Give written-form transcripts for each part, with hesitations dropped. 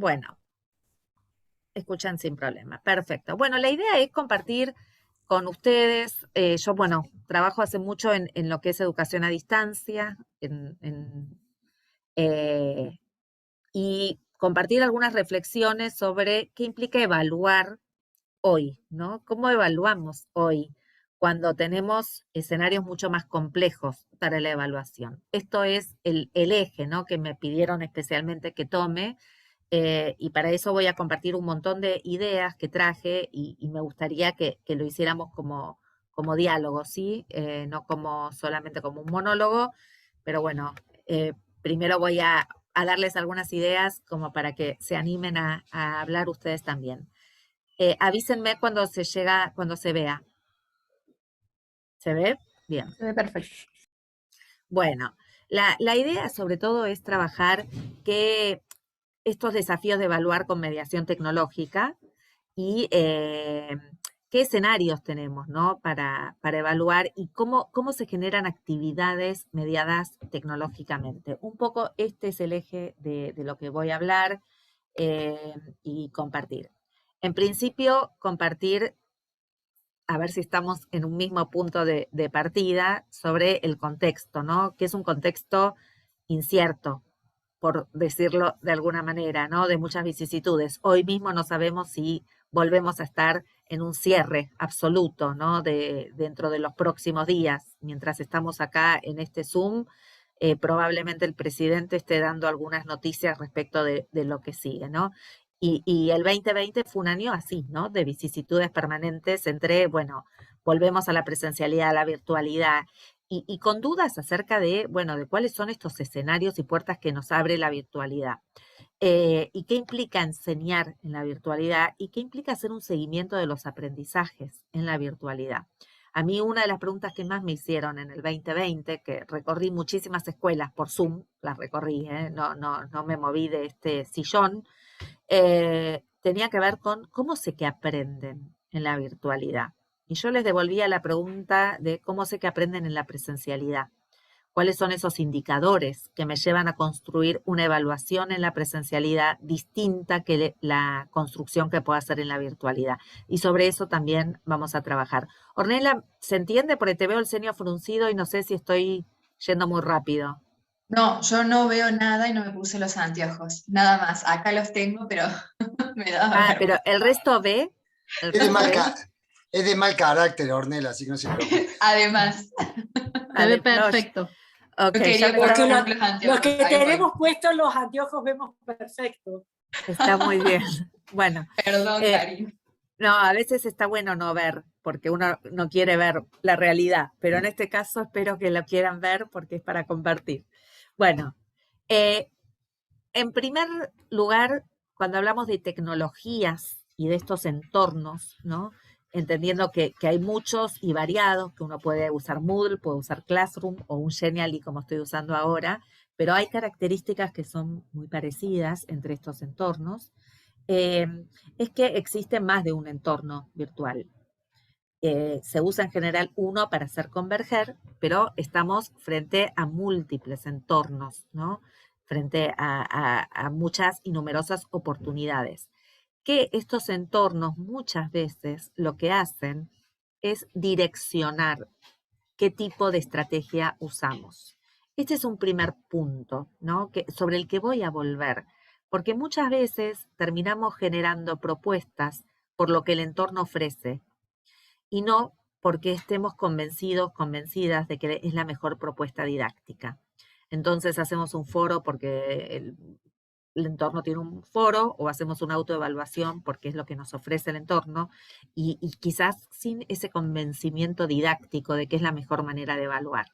Bueno, escuchan sin problema. Perfecto. Bueno, la idea es compartir con ustedes. Yo, bueno, trabajo hace mucho en lo que es educación a distancia, eh, y compartir algunas reflexiones sobre qué implica evaluar hoy, ¿no? ¿Cómo evaluamos hoy cuando tenemos escenarios mucho más complejos para la evaluación? Esto es el eje, ¿no? Que me pidieron especialmente que tome, y para eso voy a compartir un montón de ideas que traje y me gustaría que lo hiciéramos como diálogo, ¿sí? No como solamente como un monólogo, pero bueno, primero voy a darles algunas ideas como para que se animen a hablar ustedes también. Avísenme cuando se llega, cuando se vea. ¿Se ve? Bien. Se ve perfecto. Bueno, la idea sobre todo es trabajar que estos desafíos de evaluar con mediación tecnológica y qué escenarios tenemos, ¿no? Para evaluar y cómo se generan actividades mediadas tecnológicamente. Un poco este es el eje de lo que voy a hablar, y compartir. En principio, compartir, a ver si estamos en un mismo punto de partida sobre el contexto, ¿no? Que es un contexto incierto, por decirlo de alguna manera, ¿no? De muchas vicisitudes. Hoy mismo no sabemos si volvemos a estar en un cierre absoluto, ¿no? Dentro de los próximos días. Mientras estamos acá en este Zoom, probablemente el presidente esté dando algunas noticias respecto de lo que sigue, ¿no? Y el 2020 fue un año así, ¿no? De vicisitudes permanentes entre, bueno, volvemos a la presencialidad, a la virtualidad, y con dudas acerca de, bueno, de cuáles son estos escenarios y puertas que nos abre la virtualidad. Y qué implica enseñar en la virtualidad y qué implica hacer un seguimiento de los aprendizajes en la virtualidad. A mí una de las preguntas que más me hicieron en el 2020, que recorrí muchísimas escuelas por Zoom, las recorrí, no me moví de este sillón, tenía que ver con cómo sé que aprenden en la virtualidad. Y yo les devolvía la pregunta de cómo sé que aprenden en la presencialidad. ¿Cuáles son esos indicadores que me llevan a construir una evaluación en la presencialidad distinta que la construcción que puedo hacer en la virtualidad? Y sobre eso también vamos a trabajar. Ornella, ¿se entiende? Porque te veo el ceño fruncido y no sé si estoy yendo muy rápido. No, yo no veo nada y no me puse los anteojos. Nada más. Acá los tengo, pero me daba Ah, pero vergüenza. el resto ve, el Es de resto mal, ve. es de mal carácter, Ornella, así que no se preocupe. Además, Se ve No, perfecto. ok, no ya quería me está, Porque ponerme los los anteojos. que Ahí voy. tenemos puestos los anteojos vemos perfecto. está muy bien. Bueno, Perdón, eh, Karin. no, a veces está bueno no ver, porque uno no quiere ver la realidad, pero en este caso espero que lo quieran ver porque es para compartir. Bueno, eh, en primer lugar, cuando hablamos de tecnologías y de estos entornos, ¿no? Entendiendo que hay muchos y variados, que uno puede usar Moodle, puede usar Classroom o un Genially como estoy usando ahora, pero hay características que son muy parecidas entre estos entornos. eh, es que existe más de un entorno virtual. Se usa en general uno para hacer converger, pero estamos frente a múltiples entornos, ¿no? Frente a muchas y numerosas oportunidades. Que estos entornos muchas veces lo que hacen es direccionar qué tipo de estrategia usamos. Este es un primer punto, ¿no? Sobre el que voy a volver, porque muchas veces terminamos generando propuestas por lo que el entorno ofrece y no porque estemos convencidos, convencidas de que es la mejor propuesta didáctica. Entonces hacemos un foro porque el entorno tiene un foro, o hacemos una autoevaluación porque es lo que nos ofrece el entorno, y quizás sin ese convencimiento didáctico de que es la mejor manera de evaluar.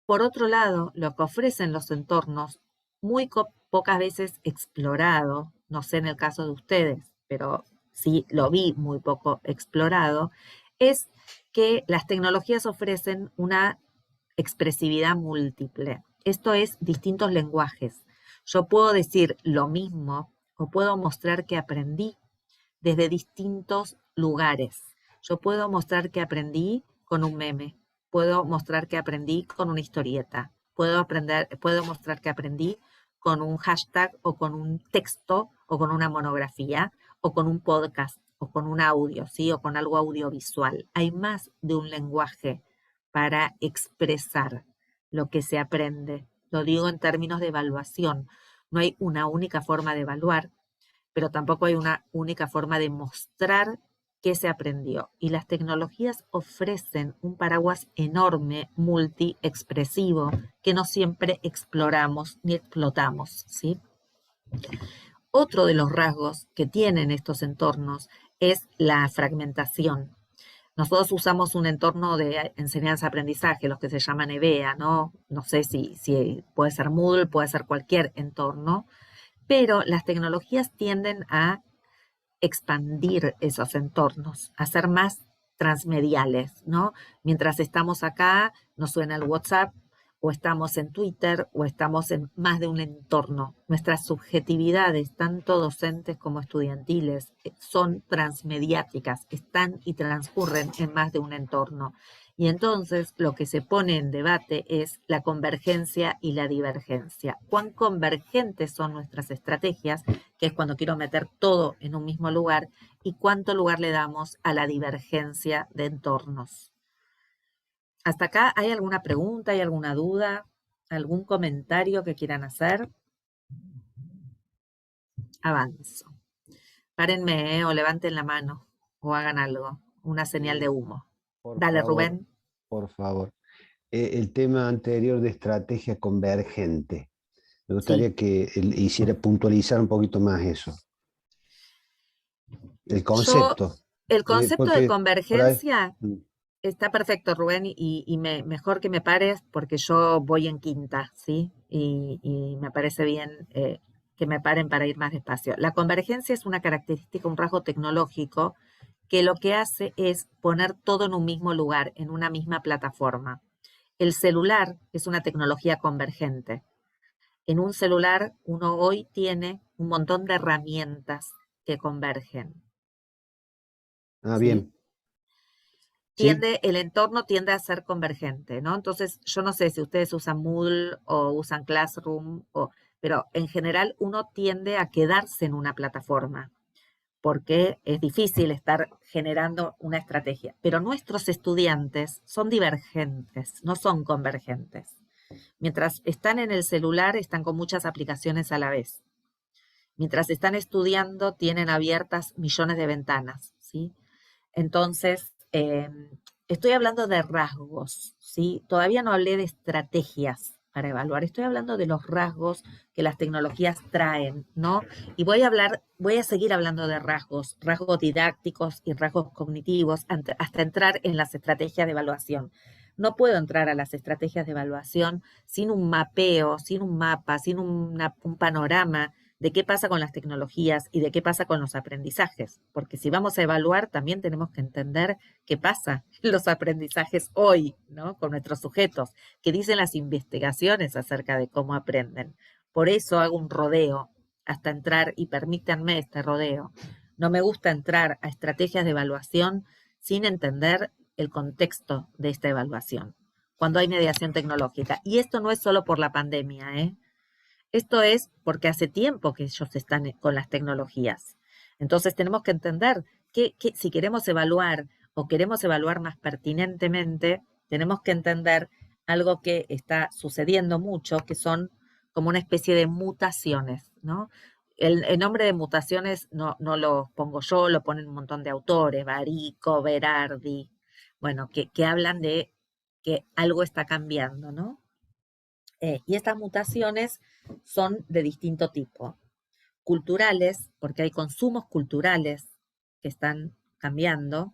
Por otro lado, lo que ofrecen los entornos, muy pocas veces explorado, no sé en el caso de ustedes, pero sí lo vi muy poco explorado, es que las tecnologías ofrecen una expresividad múltiple. Esto es distintos lenguajes. Yo puedo decir lo mismo o puedo mostrar que aprendí desde distintos lugares. Yo puedo mostrar que aprendí con un meme, puedo mostrar que aprendí con una historieta, puedo mostrar que aprendí con un hashtag o con un texto o con una monografía o con un podcast o con un audio, ¿sí? O con algo audiovisual. Hay más de un lenguaje para expresar lo que se aprende. Lo digo en términos de evaluación. No hay una única forma de evaluar, pero tampoco hay una única forma de mostrar qué se aprendió. Y las tecnologías ofrecen un paraguas enorme, multiexpresivo, que no siempre exploramos ni explotamos, ¿sí? Otro de los rasgos que tienen estos entornos es la fragmentación. Nosotros usamos un entorno de enseñanza-aprendizaje, los que se llaman EBEA, ¿no? No sé si puede ser Moodle, puede ser cualquier entorno, pero las tecnologías tienden a expandir esos entornos, a ser más transmediales, ¿no? Mientras estamos acá, nos suena el WhatsApp, o estamos en Twitter, o estamos en más de un entorno. Nuestras subjetividades, tanto docentes como estudiantiles, son transmediáticas, están y transcurren en más de un entorno. Y entonces lo que se pone en debate es la convergencia y la divergencia. ¿Cuán convergentes son nuestras estrategias, que es cuando quiero meter todo en un mismo lugar, y cuánto lugar le damos a la divergencia de entornos? ¿Hasta acá hay alguna pregunta, hay alguna duda, algún comentario que quieran hacer? Avanzo. Párenme, o levanten la mano o hagan algo, una señal de humo. Por Dale, favor, Rubén. por favor. El tema anterior de estrategia convergente. Me gustaría Sí. que hiciera puntualizar un poquito más eso. El Yo, concepto. el concepto de Porque por ahí. convergencia está perfecto, Rubén, y mejor que me pares porque yo voy en quinta, ¿sí? Y me parece bien que me paren para ir más despacio. La convergencia es una característica, un rasgo tecnológico que lo que hace es poner todo en un mismo lugar, en una misma plataforma. El celular es una tecnología convergente. En un celular uno hoy tiene un montón de herramientas que convergen, Ah, ¿sí? bien. Sí, El entorno tiende a ser convergente, ¿no? Entonces, yo no sé si ustedes usan Moodle o usan Classroom, pero en general uno tiende a quedarse en una plataforma porque es difícil estar generando una estrategia. Pero nuestros estudiantes son divergentes, no son convergentes. Mientras están en el celular, están con muchas aplicaciones a la vez. Mientras están estudiando, tienen abiertas millones de ventanas, ¿sí? Entonces, estoy hablando de rasgos, ¿sí? Todavía no hablé de estrategias para evaluar, estoy hablando de los rasgos que las tecnologías traen, ¿no? Y voy a seguir hablando de rasgos didácticos y rasgos cognitivos hasta entrar en las estrategias de evaluación. No puedo entrar a las estrategias de evaluación sin un mapeo, sin un mapa, sin un panorama de qué pasa con las tecnologías y de qué pasa con los aprendizajes, porque si vamos a evaluar también tenemos que entender qué pasa en los aprendizajes hoy, ¿no? Con nuestros sujetos, qué dicen las investigaciones acerca de cómo aprenden. Por eso hago un rodeo hasta entrar, y permítanme este rodeo. No me gusta entrar a estrategias de evaluación sin entender el contexto de esta evaluación, cuando hay mediación tecnológica. Y esto no es solo por la pandemia, ¿eh? Esto es porque hace tiempo que ellos están con las tecnologías. Entonces tenemos que entender que si queremos evaluar o queremos evaluar más pertinentemente, tenemos que entender algo que está sucediendo mucho, que son como una especie de mutaciones, ¿no? El nombre de mutaciones no lo pongo yo, lo ponen un montón de autores, Barico, Berardi, bueno, que hablan de que algo está cambiando, ¿no? Y estas mutaciones son de distinto tipo. Culturales, porque hay consumos culturales que están cambiando.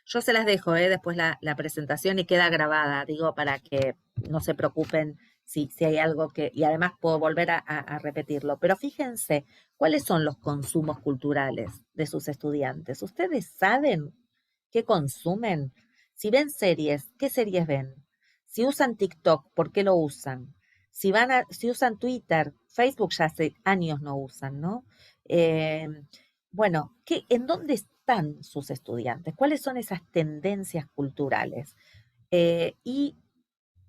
Yo se las dejo, después la presentación y queda grabada, digo, para que no se preocupen si hay algo que, y además puedo volver a repetirlo. Pero fíjense, ¿cuáles son los consumos culturales de sus estudiantes? ¿Ustedes saben qué consumen? Si ven series, ¿qué series ven? Si usan TikTok, ¿por qué lo usan? Si usan Twitter, Facebook ya hace años no usan, ¿no? Bueno, ¿en dónde están sus estudiantes? ¿Cuáles son esas tendencias culturales? Y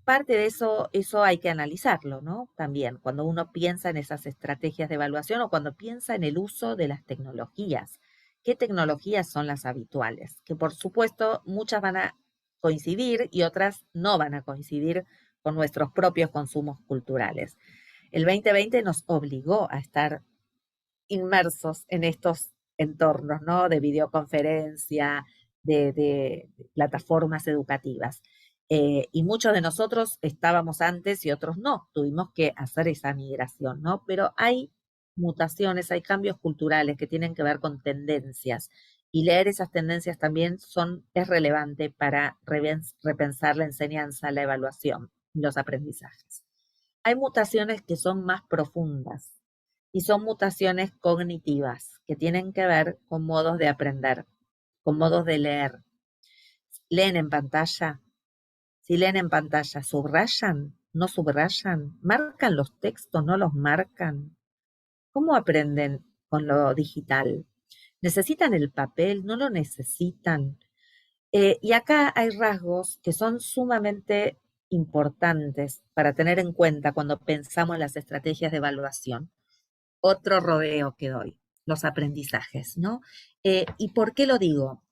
parte de eso hay que analizarlo, ¿no? También, cuando uno piensa en esas estrategias de evaluación o cuando piensa en el uso de las tecnologías. ¿Qué tecnologías son las habituales? Que por supuesto muchas van a coincidir y otras no van a coincidir con nuestros propios consumos culturales. El 2020 nos obligó a estar inmersos en estos entornos, ¿no? De videoconferencia, de plataformas educativas. Y muchos de nosotros estábamos antes y otros no, tuvimos que hacer esa migración, ¿no? Pero hay mutaciones, hay cambios culturales que tienen que ver con tendencias y leer esas tendencias también es relevante para repensar la enseñanza, la evaluación y los aprendizajes. Hay mutaciones que son más profundas y son mutaciones cognitivas que tienen que ver con modos de aprender, con modos de leer. ¿Leen en pantalla? Si leen en pantalla, ¿subrayan? ¿No subrayan? ¿Marcan los textos? ¿No los marcan? ¿Cómo aprenden con lo digital? ¿Necesitan el papel? ¿No lo necesitan? Y acá hay rasgos que son sumamente importantes para tener en cuenta cuando pensamos en las estrategias de evaluación. Otro rodeo que doy, los aprendizajes, ¿no? ¿Y por qué lo digo?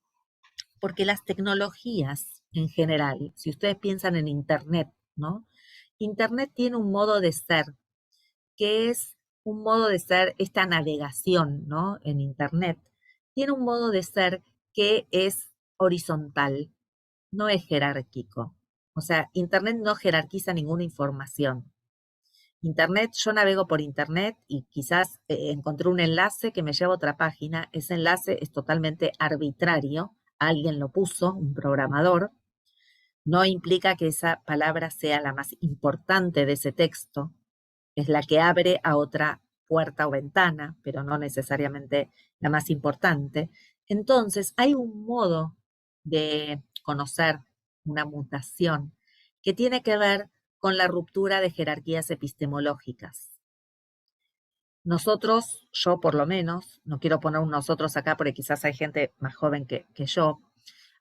Porque las tecnologías en general, si ustedes piensan en Internet, ¿no? Internet tiene un modo de ser, que es un modo de ser, esta navegación, ¿no? En Internet, tiene un modo de ser que es horizontal, no es jerárquico. O sea, Internet no jerarquiza ninguna información. Internet, yo navego por Internet y quizás encontré un enlace que me lleva a otra página. Ese enlace es totalmente arbitrario. Alguien lo puso, un programador. No implica que esa palabra sea la más importante de ese texto. Es la que abre a otra puerta o ventana, pero no necesariamente la más importante. Entonces, hay un modo de conocer una mutación que tiene que ver con la ruptura de jerarquías epistemológicas. Nosotros, yo por lo menos, no quiero poner un nosotros acá porque quizás hay gente más joven que yo,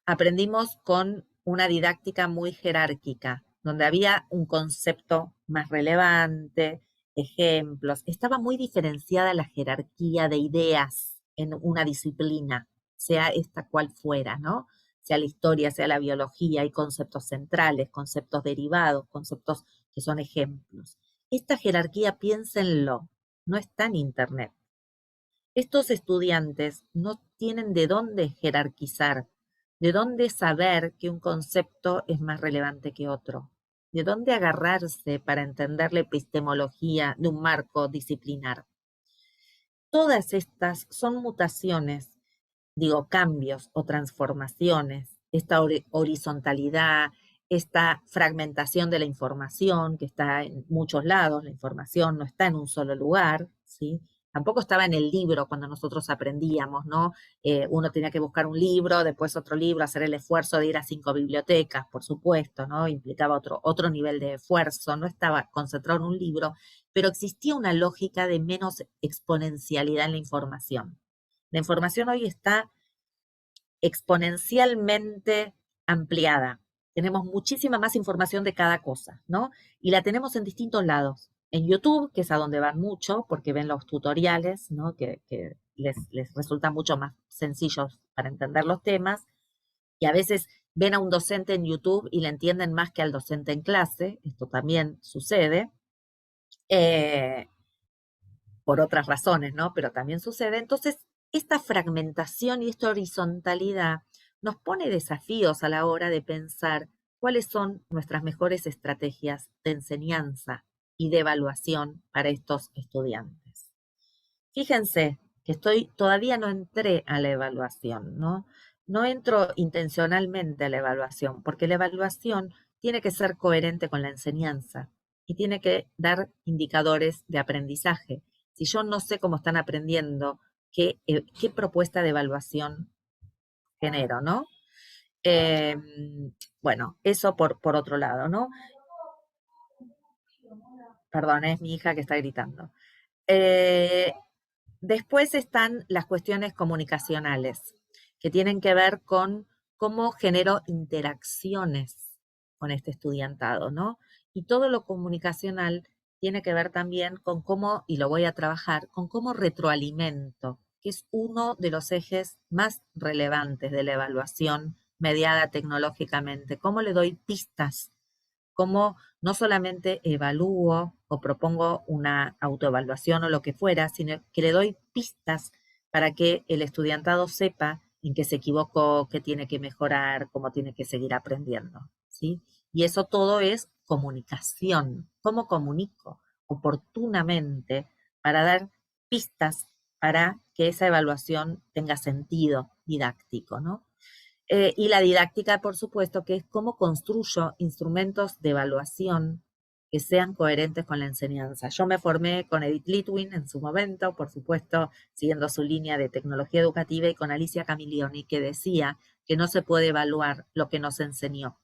aprendimos con una didáctica muy jerárquica, donde había un concepto más relevante, ejemplos. Estaba muy diferenciada la jerarquía de ideas en una disciplina, sea esta cual fuera, ¿no? Sea la historia, sea la biología, hay conceptos centrales, conceptos derivados, conceptos que son ejemplos. Esta jerarquía, piénsenlo, no está en Internet. Estos estudiantes no tienen de dónde jerarquizar, de dónde saber que un concepto es más relevante que otro, de dónde agarrarse para entender la epistemología de un marco disciplinar. Todas estas son mutaciones, digo, cambios o transformaciones, esta horizontalidad, esta fragmentación de la información que está en muchos lados, la información no está en un solo lugar, ¿sí? Tampoco estaba en el libro cuando nosotros aprendíamos, ¿no? Uno tenía que buscar un libro, después otro libro, hacer el esfuerzo de ir a 5 bibliotecas, por supuesto, ¿no? Implicaba otro nivel de esfuerzo, no estaba concentrado en un libro, pero existía una lógica de menos exponencialidad en la información. La información hoy está exponencialmente ampliada. Tenemos muchísima más información de cada cosa, ¿no? Y la tenemos en distintos lados. En YouTube, que es a donde van mucho, porque ven los tutoriales, ¿no? Que les resulta mucho más sencillos para entender los temas. Y a veces ven a un docente en YouTube y le entienden más que al docente en clase. Esto también sucede. Por otras razones, ¿no? Pero también sucede. Entonces, esta fragmentación y esta horizontalidad nos pone desafíos a la hora de pensar cuáles son nuestras mejores estrategias de enseñanza y de evaluación para estos estudiantes. Fíjense que todavía no entré a la evaluación, ¿no? No entro intencionalmente a la evaluación, porque la evaluación tiene que ser coherente con la enseñanza y tiene que dar indicadores de aprendizaje. Si yo no sé cómo están aprendiendo, qué propuesta de evaluación genero, ¿no? Bueno, eso por otro lado, ¿no? Perdón, es mi hija que está gritando. Después están las cuestiones comunicacionales, que tienen que ver con cómo genero interacciones con este estudiantado, ¿no? Y todo lo comunicacional tiene que ver también con cómo, y lo voy a trabajar, con cómo retroalimento, que es uno de los ejes más relevantes de la evaluación mediada tecnológicamente. Cómo le doy pistas, cómo no solamente evalúo o propongo una autoevaluación o lo que fuera, sino que le doy pistas para que el estudiantado sepa en qué se equivocó, qué tiene que mejorar, cómo tiene que seguir aprendiendo, ¿sí? Y eso todo es comunicación. ¿Cómo comunico? Oportunamente para dar pistas para que esa evaluación tenga sentido didáctico, ¿no? Y la didáctica, por supuesto, que es cómo construyo instrumentos de evaluación que sean coherentes con la enseñanza. Yo me formé con Edith Litwin en su momento, por supuesto, siguiendo su línea de tecnología educativa, y con Alicia Camillioni, que decía que no se puede evaluar lo que no se enseñó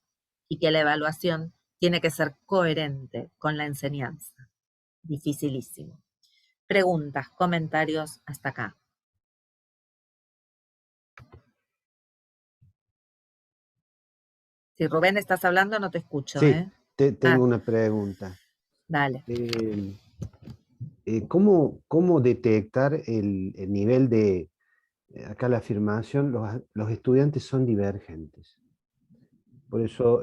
y que la evaluación tiene que ser coherente con la enseñanza. Dificilísimo. Preguntas, comentarios hasta acá. Si Rubén estás hablando, no te escucho, Sí, ¿eh? tengo una pregunta. Dale. ¿Cómo detectar el nivel de, acá la afirmación, los estudiantes son divergentes? Por eso,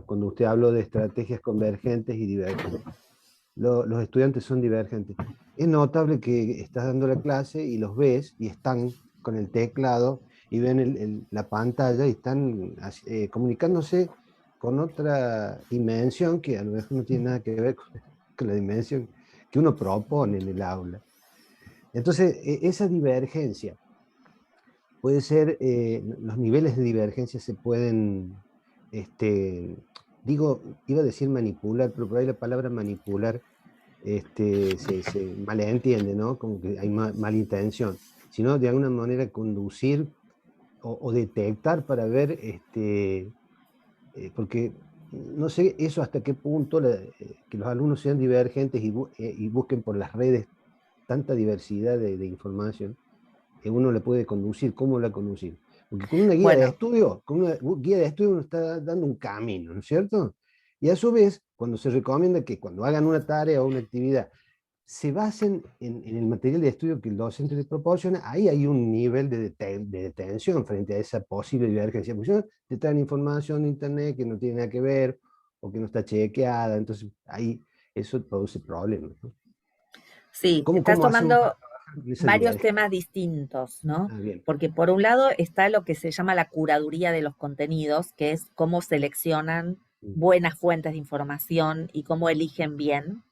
cuando usted habló de estrategias convergentes y divergentes, los estudiantes son divergentes. Es notable que estás dando la clase y los ves y están con el teclado y ven la pantalla y están comunicándose con otra dimensión que a lo mejor no tiene nada que ver con la dimensión que uno propone en el aula. Entonces, esa divergencia puede ser, los niveles de divergencia se pueden, iba a decir manipular, pero por ahí la palabra manipular se malentiende, ¿no? Como que hay mala intención, sino de alguna manera conducir o detectar para ver, porque no sé eso hasta qué punto que los alumnos sean divergentes y busquen por las redes tanta diversidad de información, que uno le puede conducir. ¿Cómo la conducir? Porque con una guía de estudio, uno está dando un camino, ¿no es cierto? Y a su vez, cuando se recomienda que cuando hagan una tarea o una actividad, se basen en el material de estudio que el docente les proporciona, ahí hay un nivel de detención frente a esa posible divergencia. Porque si te traen información de internet que no tiene nada que ver, o que no está chequeada, entonces ahí eso produce problemas, ¿no? Sí, estás tomando varios temas distintos, ¿no? Porque por un lado está lo que se llama la curaduría de los contenidos, que es cómo seleccionan buenas fuentes de información y cómo eligen bien,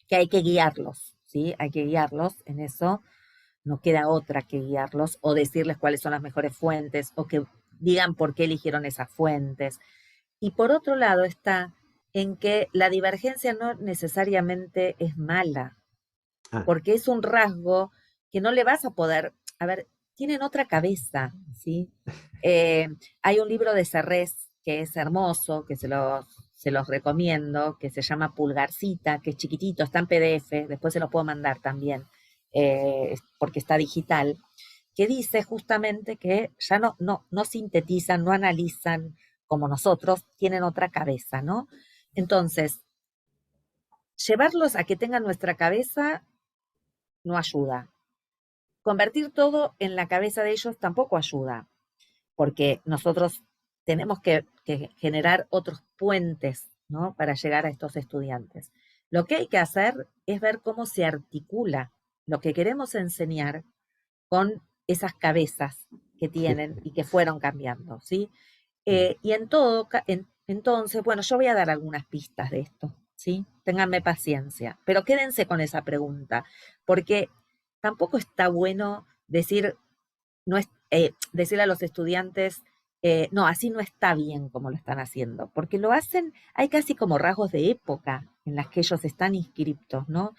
que hay que guiarlos, ¿sí? Hay que guiarlos en eso, no queda otra que guiarlos o decirles cuáles son las mejores fuentes o que digan por qué eligieron esas fuentes. Y por otro lado está en que la divergencia no necesariamente es mala, porque es un rasgo que no le vas a poder, a ver, tienen otra cabeza, ¿sí? Hay un libro de Serres que es hermoso, que se los recomiendo, que se llama Pulgarcita, que es chiquitito, está en PDF, después se lo puedo mandar también, porque está digital, que dice justamente que ya no sintetizan, no analizan como nosotros, tienen otra cabeza, ¿no? Entonces, llevarlos a que tengan nuestra cabeza no ayuda. Convertir todo en la cabeza de ellos tampoco ayuda, porque nosotros tenemos que generar otros puentes, ¿no? Para llegar a estos estudiantes. Lo que hay que hacer es ver cómo se articula lo que queremos enseñar con esas cabezas que tienen y que fueron cambiando, ¿sí? Y entonces, bueno, yo voy a dar algunas pistas de esto, ¿sí? Ténganme paciencia, pero quédense con esa pregunta, porque tampoco está bueno decir, decirle a los estudiantes, no, así no está bien como lo están haciendo, porque lo hacen, hay casi como rasgos de época en las que ellos están inscriptos, ¿no?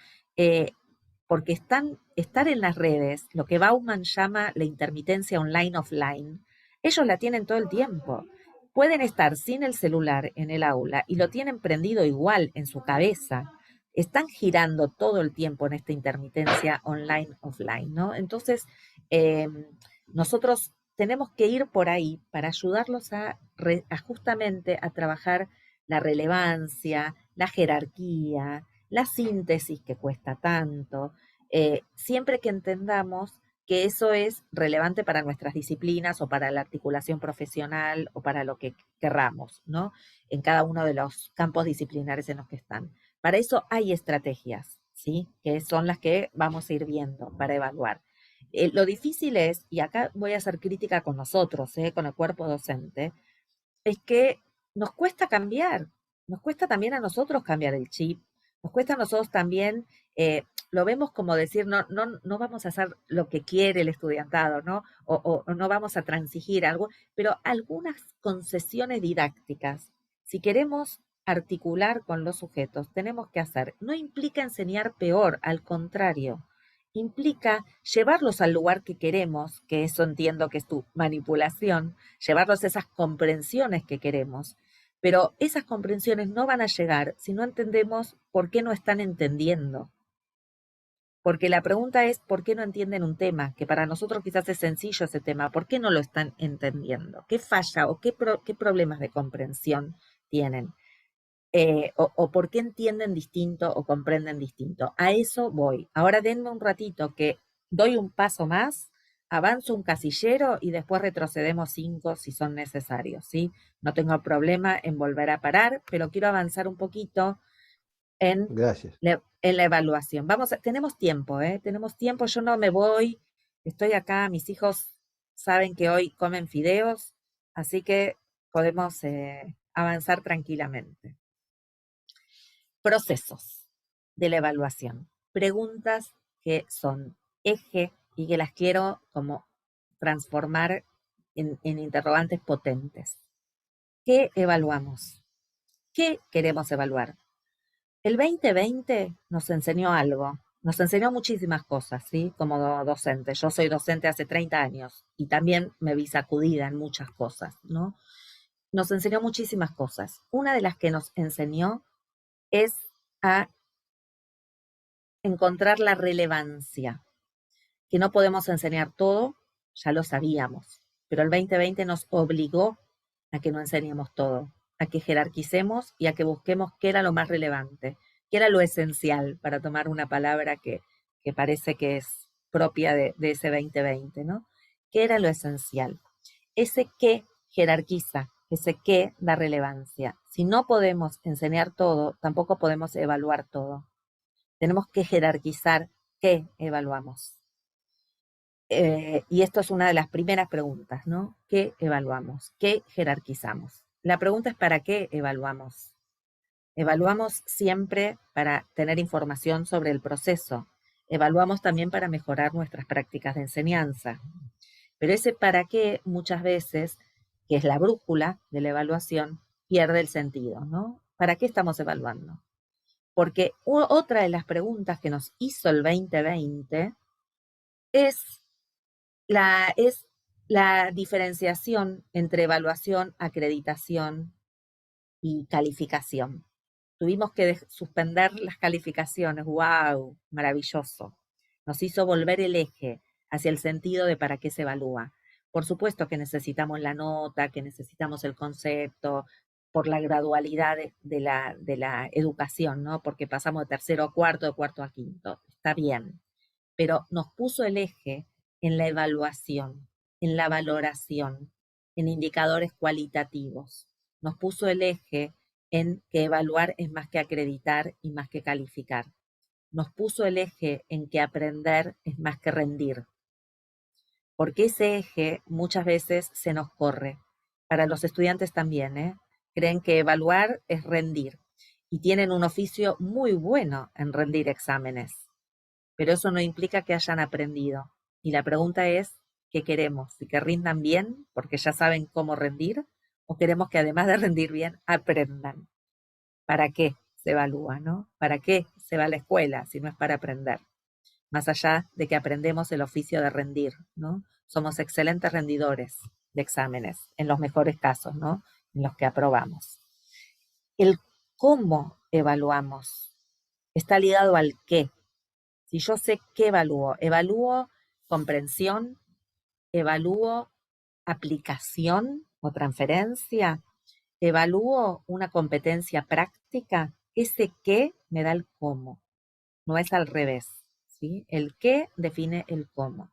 Porque estar en las redes, lo que Bauman llama la intermitencia online-offline, ellos la tienen todo el tiempo. Pueden estar sin el celular en el aula y lo tienen prendido igual en su cabeza. Están girando todo el tiempo en esta intermitencia online-offline, ¿no? Entonces, nosotros tenemos que ir por ahí para ayudarlos a justamente a trabajar la relevancia, la jerarquía, la síntesis que cuesta tanto, siempre que entendamos que eso es relevante para nuestras disciplinas o para la articulación profesional o para lo que querramos, ¿no? En cada uno de los campos disciplinares en los que están. Para eso hay estrategias, ¿sí? Que son las que vamos a ir viendo para evaluar. Lo difícil es, y acá voy a hacer crítica con nosotros, con el cuerpo docente, es que nos cuesta cambiar, nos cuesta también a nosotros cambiar el chip, nos cuesta a nosotros también, lo vemos como decir, no vamos a hacer lo que quiere el estudiantado, ¿no? O no vamos a transigir algo, pero algunas concesiones didácticas, si queremos articular con los sujetos, tenemos que hacer. No implica enseñar peor, al contrario, implica llevarlos al lugar que queremos, que eso entiendo que es tu manipulación, llevarlos a esas comprensiones que queremos. Pero esas comprensiones no van a llegar si no entendemos por qué no están entendiendo. Porque la pregunta es, ¿por qué no entienden un tema? Que para nosotros quizás es sencillo ese tema. ¿Por qué no lo están entendiendo? ¿Qué falla o qué problemas de comprensión tienen? O por qué entienden distinto o comprenden distinto. A eso voy. Ahora denme un ratito que doy un paso más, avanzo un casillero y después retrocedemos 5 si son necesarios, ¿sí? No tengo problema en volver a parar, pero quiero avanzar un poquito en, Gracias. en la evaluación. Tenemos tiempo, tenemos tiempo, yo no me voy, estoy acá, mis hijos saben que hoy comen fideos, así que podemos avanzar tranquilamente. Procesos de la evaluación. Preguntas que son eje y que las quiero como transformar en interrogantes potentes. ¿Qué evaluamos? ¿Qué queremos evaluar? El 2020 nos enseñó algo, nos enseñó muchísimas cosas, ¿sí? Como docente. Yo soy docente hace 30 años y también me vi sacudida en muchas cosas, ¿no? Nos enseñó muchísimas cosas. Una de las que nos enseñó es a encontrar la relevancia, que no podemos enseñar todo, ya lo sabíamos, pero el 2020 nos obligó a que no enseñemos todo, a que jerarquicemos y a que busquemos qué era lo más relevante, qué era lo esencial, para tomar una palabra que parece que es propia de ese 2020, ¿no? ¿Qué era lo esencial? Ese qué jerarquiza, ese qué da relevancia. Si no podemos enseñar todo, tampoco podemos evaluar todo. Tenemos que jerarquizar qué evaluamos. Y esto es una de las primeras preguntas, ¿no? ¿Qué evaluamos? ¿Qué jerarquizamos? La pregunta es ¿para qué evaluamos? Evaluamos siempre para tener información sobre el proceso. Evaluamos también para mejorar nuestras prácticas de enseñanza. Pero ese para qué muchas veces, que es la brújula de la evaluación, pierde el sentido, ¿no? ¿Para qué estamos evaluando? Porque otra de las preguntas que nos hizo el 2020 es la diferenciación entre evaluación, acreditación y calificación. Tuvimos que suspender las calificaciones. ¡Wow! Maravilloso. Nos hizo volver el eje hacia el sentido de para qué se evalúa. Por supuesto que necesitamos la nota, que necesitamos el concepto, por la gradualidad de la educación, ¿no? Porque pasamos de tercero a cuarto, de cuarto a quinto. Está bien. Pero nos puso el eje en la evaluación, en la valoración, en indicadores cualitativos. Nos puso el eje en que evaluar es más que acreditar y más que calificar. Nos puso el eje en que aprender es más que rendir. Porque ese eje muchas veces se nos corre. Para los estudiantes también, creen que evaluar es rendir y tienen un oficio muy bueno en rendir exámenes. Pero eso no implica que hayan aprendido. Y la pregunta es, ¿qué queremos? ¿Si que rindan bien porque ya saben cómo rendir? ¿O queremos que además de rendir bien, aprendan? ¿Para qué se evalúa, no? ¿Para qué se va a la escuela si no es para aprender? Más allá de que aprendemos el oficio de rendir, ¿no? Somos excelentes rendidores de exámenes, en los mejores casos, ¿no? En los que aprobamos. El cómo evaluamos está ligado al qué. Si yo sé qué evalúo comprensión, evalúo aplicación o transferencia, evalúo una competencia práctica, ese qué me da el cómo, no es al revés, ¿sí? El qué define el cómo.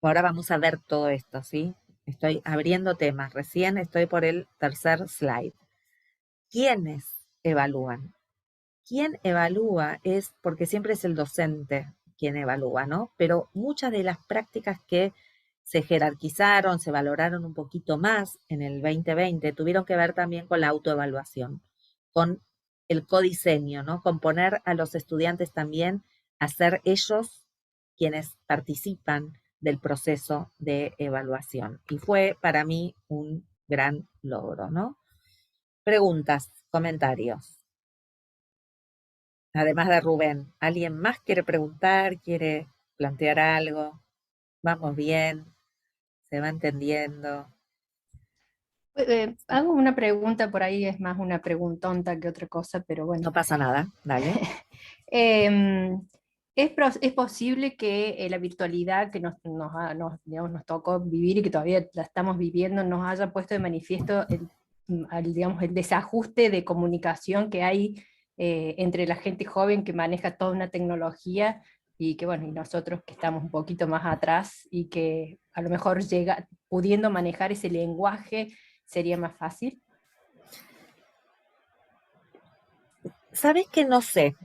Ahora vamos a ver todo esto, ¿sí? Estoy abriendo temas, recién estoy por el tercer slide. ¿Quiénes evalúan? ¿Quién evalúa? Es porque siempre es el docente quien evalúa, ¿no? Pero muchas de las prácticas que se jerarquizaron, se valoraron un poquito más en el 2020, tuvieron que ver también con la autoevaluación, con el codiseño, ¿no? Con poner a los estudiantes también a ser ellos quienes participan del proceso de evaluación. Y fue para mí un gran logro, ¿no? Preguntas, comentarios. Además de Rubén, ¿alguien más quiere preguntar? ¿Quiere plantear algo? ¿Vamos bien? ¿Se va entendiendo? Hago una pregunta por ahí, es más una preguntonta que otra cosa, pero bueno. No pasa nada, dale. Es posible que la virtualidad que digamos, nos tocó vivir y que todavía la estamos viviendo nos haya puesto de manifiesto digamos, el desajuste de comunicación que hay entre la gente joven que maneja toda una tecnología y que bueno, y nosotros que estamos un poquito más atrás y que a lo mejor pudiendo manejar ese lenguaje sería más fácil? ¿Sabes que no sé?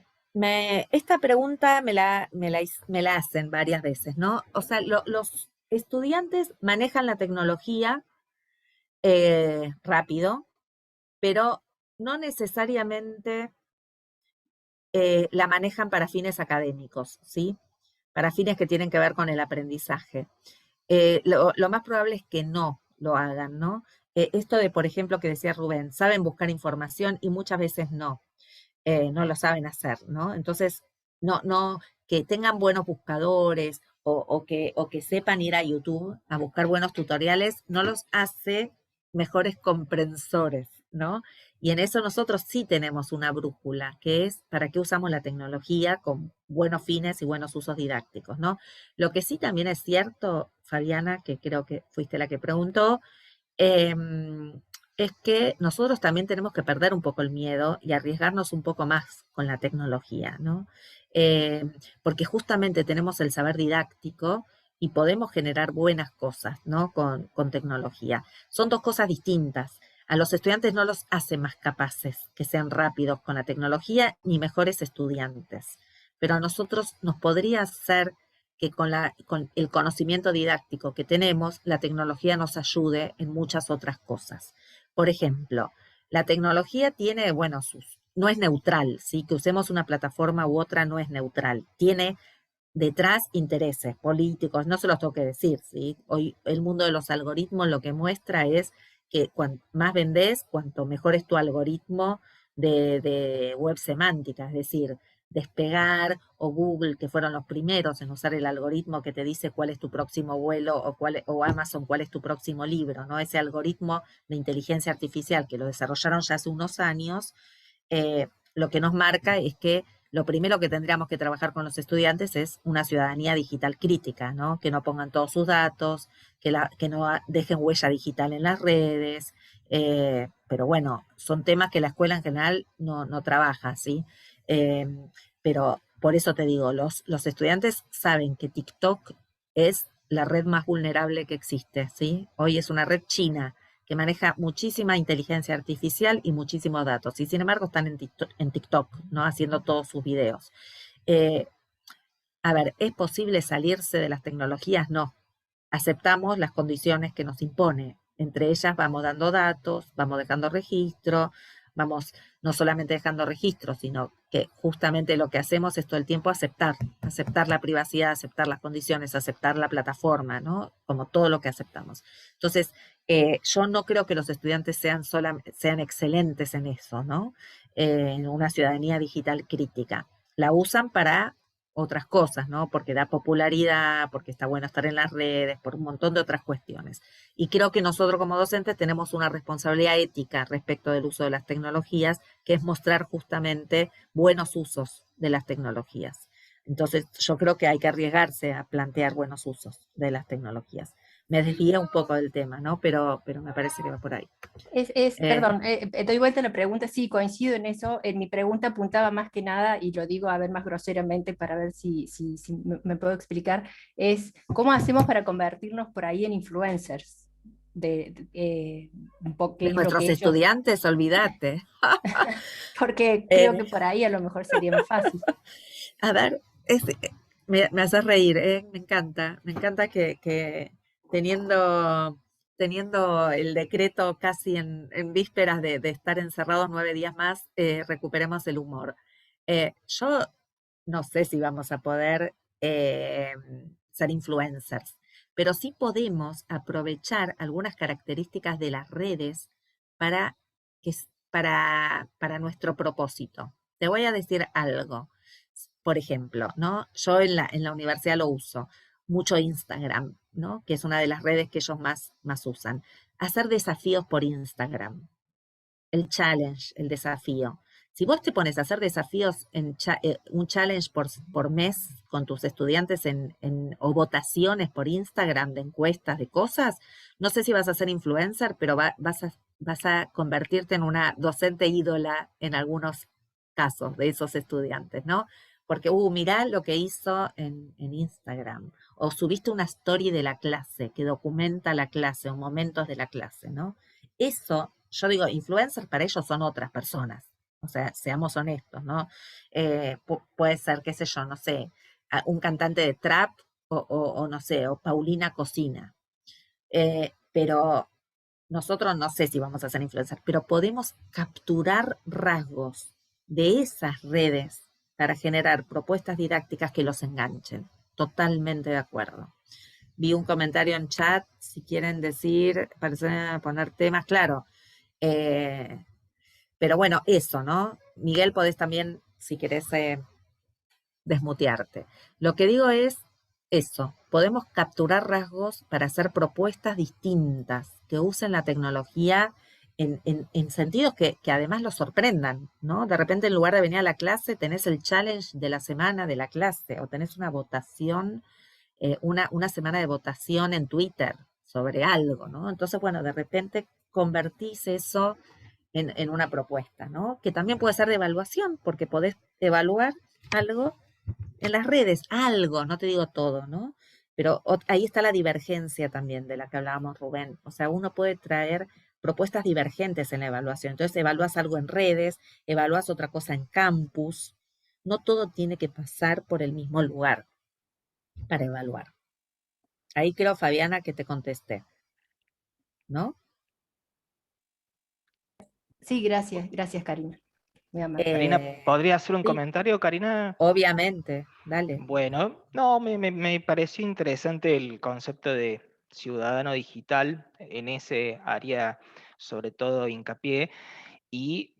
Esta pregunta me la hacen varias veces, ¿no? O sea, los estudiantes manejan la tecnología rápido, pero no necesariamente la manejan para fines académicos, ¿sí? Para fines que tienen que ver con el aprendizaje. Lo más probable es que no lo hagan, ¿no? Esto de, por ejemplo, que decía Rubén, saben buscar información y muchas veces no lo saben hacer, ¿no? Entonces, no, que tengan buenos buscadores o que sepan ir a YouTube a buscar buenos tutoriales, no los hace mejores comprensores, ¿no? Y en eso nosotros sí tenemos una brújula, que es para qué usamos la tecnología con buenos fines y buenos usos didácticos, ¿no? Lo que sí también es cierto, Fabiana, que creo que fuiste la que preguntó, es que nosotros también tenemos que perder un poco el miedo y arriesgarnos un poco más con la tecnología, ¿no? Porque justamente tenemos el saber didáctico y podemos generar buenas cosas, ¿no? Con tecnología. Son dos cosas distintas. A los estudiantes no los hace más capaces que sean rápidos con la tecnología ni mejores estudiantes. Pero a nosotros nos podría hacer que con el conocimiento didáctico que tenemos, la tecnología nos ayude en muchas otras cosas. Por ejemplo, la tecnología tiene, bueno, no es neutral, ¿sí? Que usemos una plataforma u otra no es neutral. Tiene detrás intereses políticos, no se los tengo que decir, ¿sí? Hoy el mundo de los algoritmos lo que muestra es que cuanto más vendés, cuanto mejor es tu algoritmo de web semántica, es decir, Despegar o Google, que fueron los primeros en usar el algoritmo que te dice cuál es tu próximo vuelo o Amazon cuál es tu próximo libro, ¿no? Ese algoritmo de inteligencia artificial que lo desarrollaron ya hace unos años, lo que nos marca es que lo primero que tendríamos que trabajar con los estudiantes es una ciudadanía digital crítica, ¿no? Que no pongan todos sus datos, que no dejen huella digital en las redes, pero bueno, son temas que la escuela en general no trabaja, ¿sí? Pero por eso te digo, los estudiantes saben que TikTok es la red más vulnerable que existe, ¿sí? Hoy es una red china que maneja muchísima inteligencia artificial y muchísimos datos, y sin embargo están en TikTok, ¿no? Haciendo todos sus videos. A ver, ¿es posible salirse de las tecnologías? No. Aceptamos las condiciones que nos impone. Entre ellas vamos dando datos, vamos dejando registro, vamos no solamente dejando registro, sino que justamente lo que hacemos es todo el tiempo aceptar la privacidad, aceptar las condiciones, aceptar la plataforma, ¿no? Como todo lo que aceptamos. Entonces, yo no creo que los estudiantes sean excelentes en eso, ¿no? En una ciudadanía digital crítica. La usan para otras cosas, ¿no? Porque da popularidad, porque está bueno estar en las redes, por un montón de otras cuestiones. Y creo que nosotros como docentes tenemos una responsabilidad ética respecto del uso de las tecnologías, que es mostrar justamente buenos usos de las tecnologías. Entonces, yo creo que hay que arriesgarse a plantear buenos usos de las tecnologías. Me desvía un poco del tema, ¿no? Pero me parece que va por ahí. Perdón, doy vuelta a la pregunta, sí, coincido en eso. En mi pregunta apuntaba más que nada, y lo digo a ver más groseramente para ver si me puedo explicar, es cómo hacemos para convertirnos por ahí en influencers, un poco qué De es lo nuestros que ellos, estudiantes, olvídate. porque creo Eh, que por ahí a lo mejor sería más fácil. a ver, me haces reír, ¿eh? Me encanta que teniendo el decreto casi en vísperas de estar encerrados 9 días más, recuperemos el humor. Yo no sé si vamos a poder ser influencers, pero sí podemos aprovechar algunas características de las redes para, para nuestro propósito. Te voy a decir algo. Por ejemplo, ¿no? Yo en la universidad lo uso mucho Instagram, ¿no? Que es una de las redes que ellos más usan. Hacer desafíos por Instagram, el challenge, el desafío. Si vos te pones a hacer desafíos un challenge por mes con tus estudiantes o votaciones por Instagram de encuestas, de cosas, no sé si vas a ser influencer, pero vas a convertirte en una docente ídola en algunos casos de esos estudiantes, ¿no? Porque, mirá lo que hizo en Instagram. O subiste una story de la clase que documenta la clase o momentos de la clase, ¿no? Eso, yo digo, influencers para ellos son otras personas. O sea, seamos honestos, ¿no? Puede ser, qué sé yo, no sé, un cantante de trap o no sé, o Paulina Cocina. Pero nosotros no sé si vamos a ser influencers, pero podemos capturar rasgos de esas redes para generar propuestas didácticas que los enganchen. Totalmente de acuerdo. Vi un comentario en chat, si quieren decir, para poner temas, claro. Eh, pero bueno, eso, ¿no? Miguel, podés también, si querés, desmutearte. Lo que digo es eso, podemos capturar rasgos para hacer propuestas distintas que usen la tecnología en sentidos que además los sorprendan, ¿no? De repente en lugar de venir a la clase tenés el challenge de la semana de la clase o tenés una votación, una semana de votación en Twitter sobre algo, ¿no? Entonces, bueno, de repente convertís eso en una propuesta, ¿no? Que también puede ser de evaluación, porque podés evaluar algo en las redes, algo, no te digo todo, ¿no? Pero ahí está la divergencia también de la que hablábamos, Rubén. O sea, uno puede traer propuestas divergentes en la evaluación. Entonces, evalúas algo en redes, evalúas otra cosa en campus. No todo tiene que pasar por el mismo lugar para evaluar. Ahí creo, Fabiana, que te contesté, ¿no? Sí, gracias, gracias, Karina. Muy amable. Karina, ¿podría hacer un Sí, comentario, Karina? obviamente, dale. Bueno, no, me pareció interesante el concepto de ciudadano digital en ese área, sobre todo hincapié, y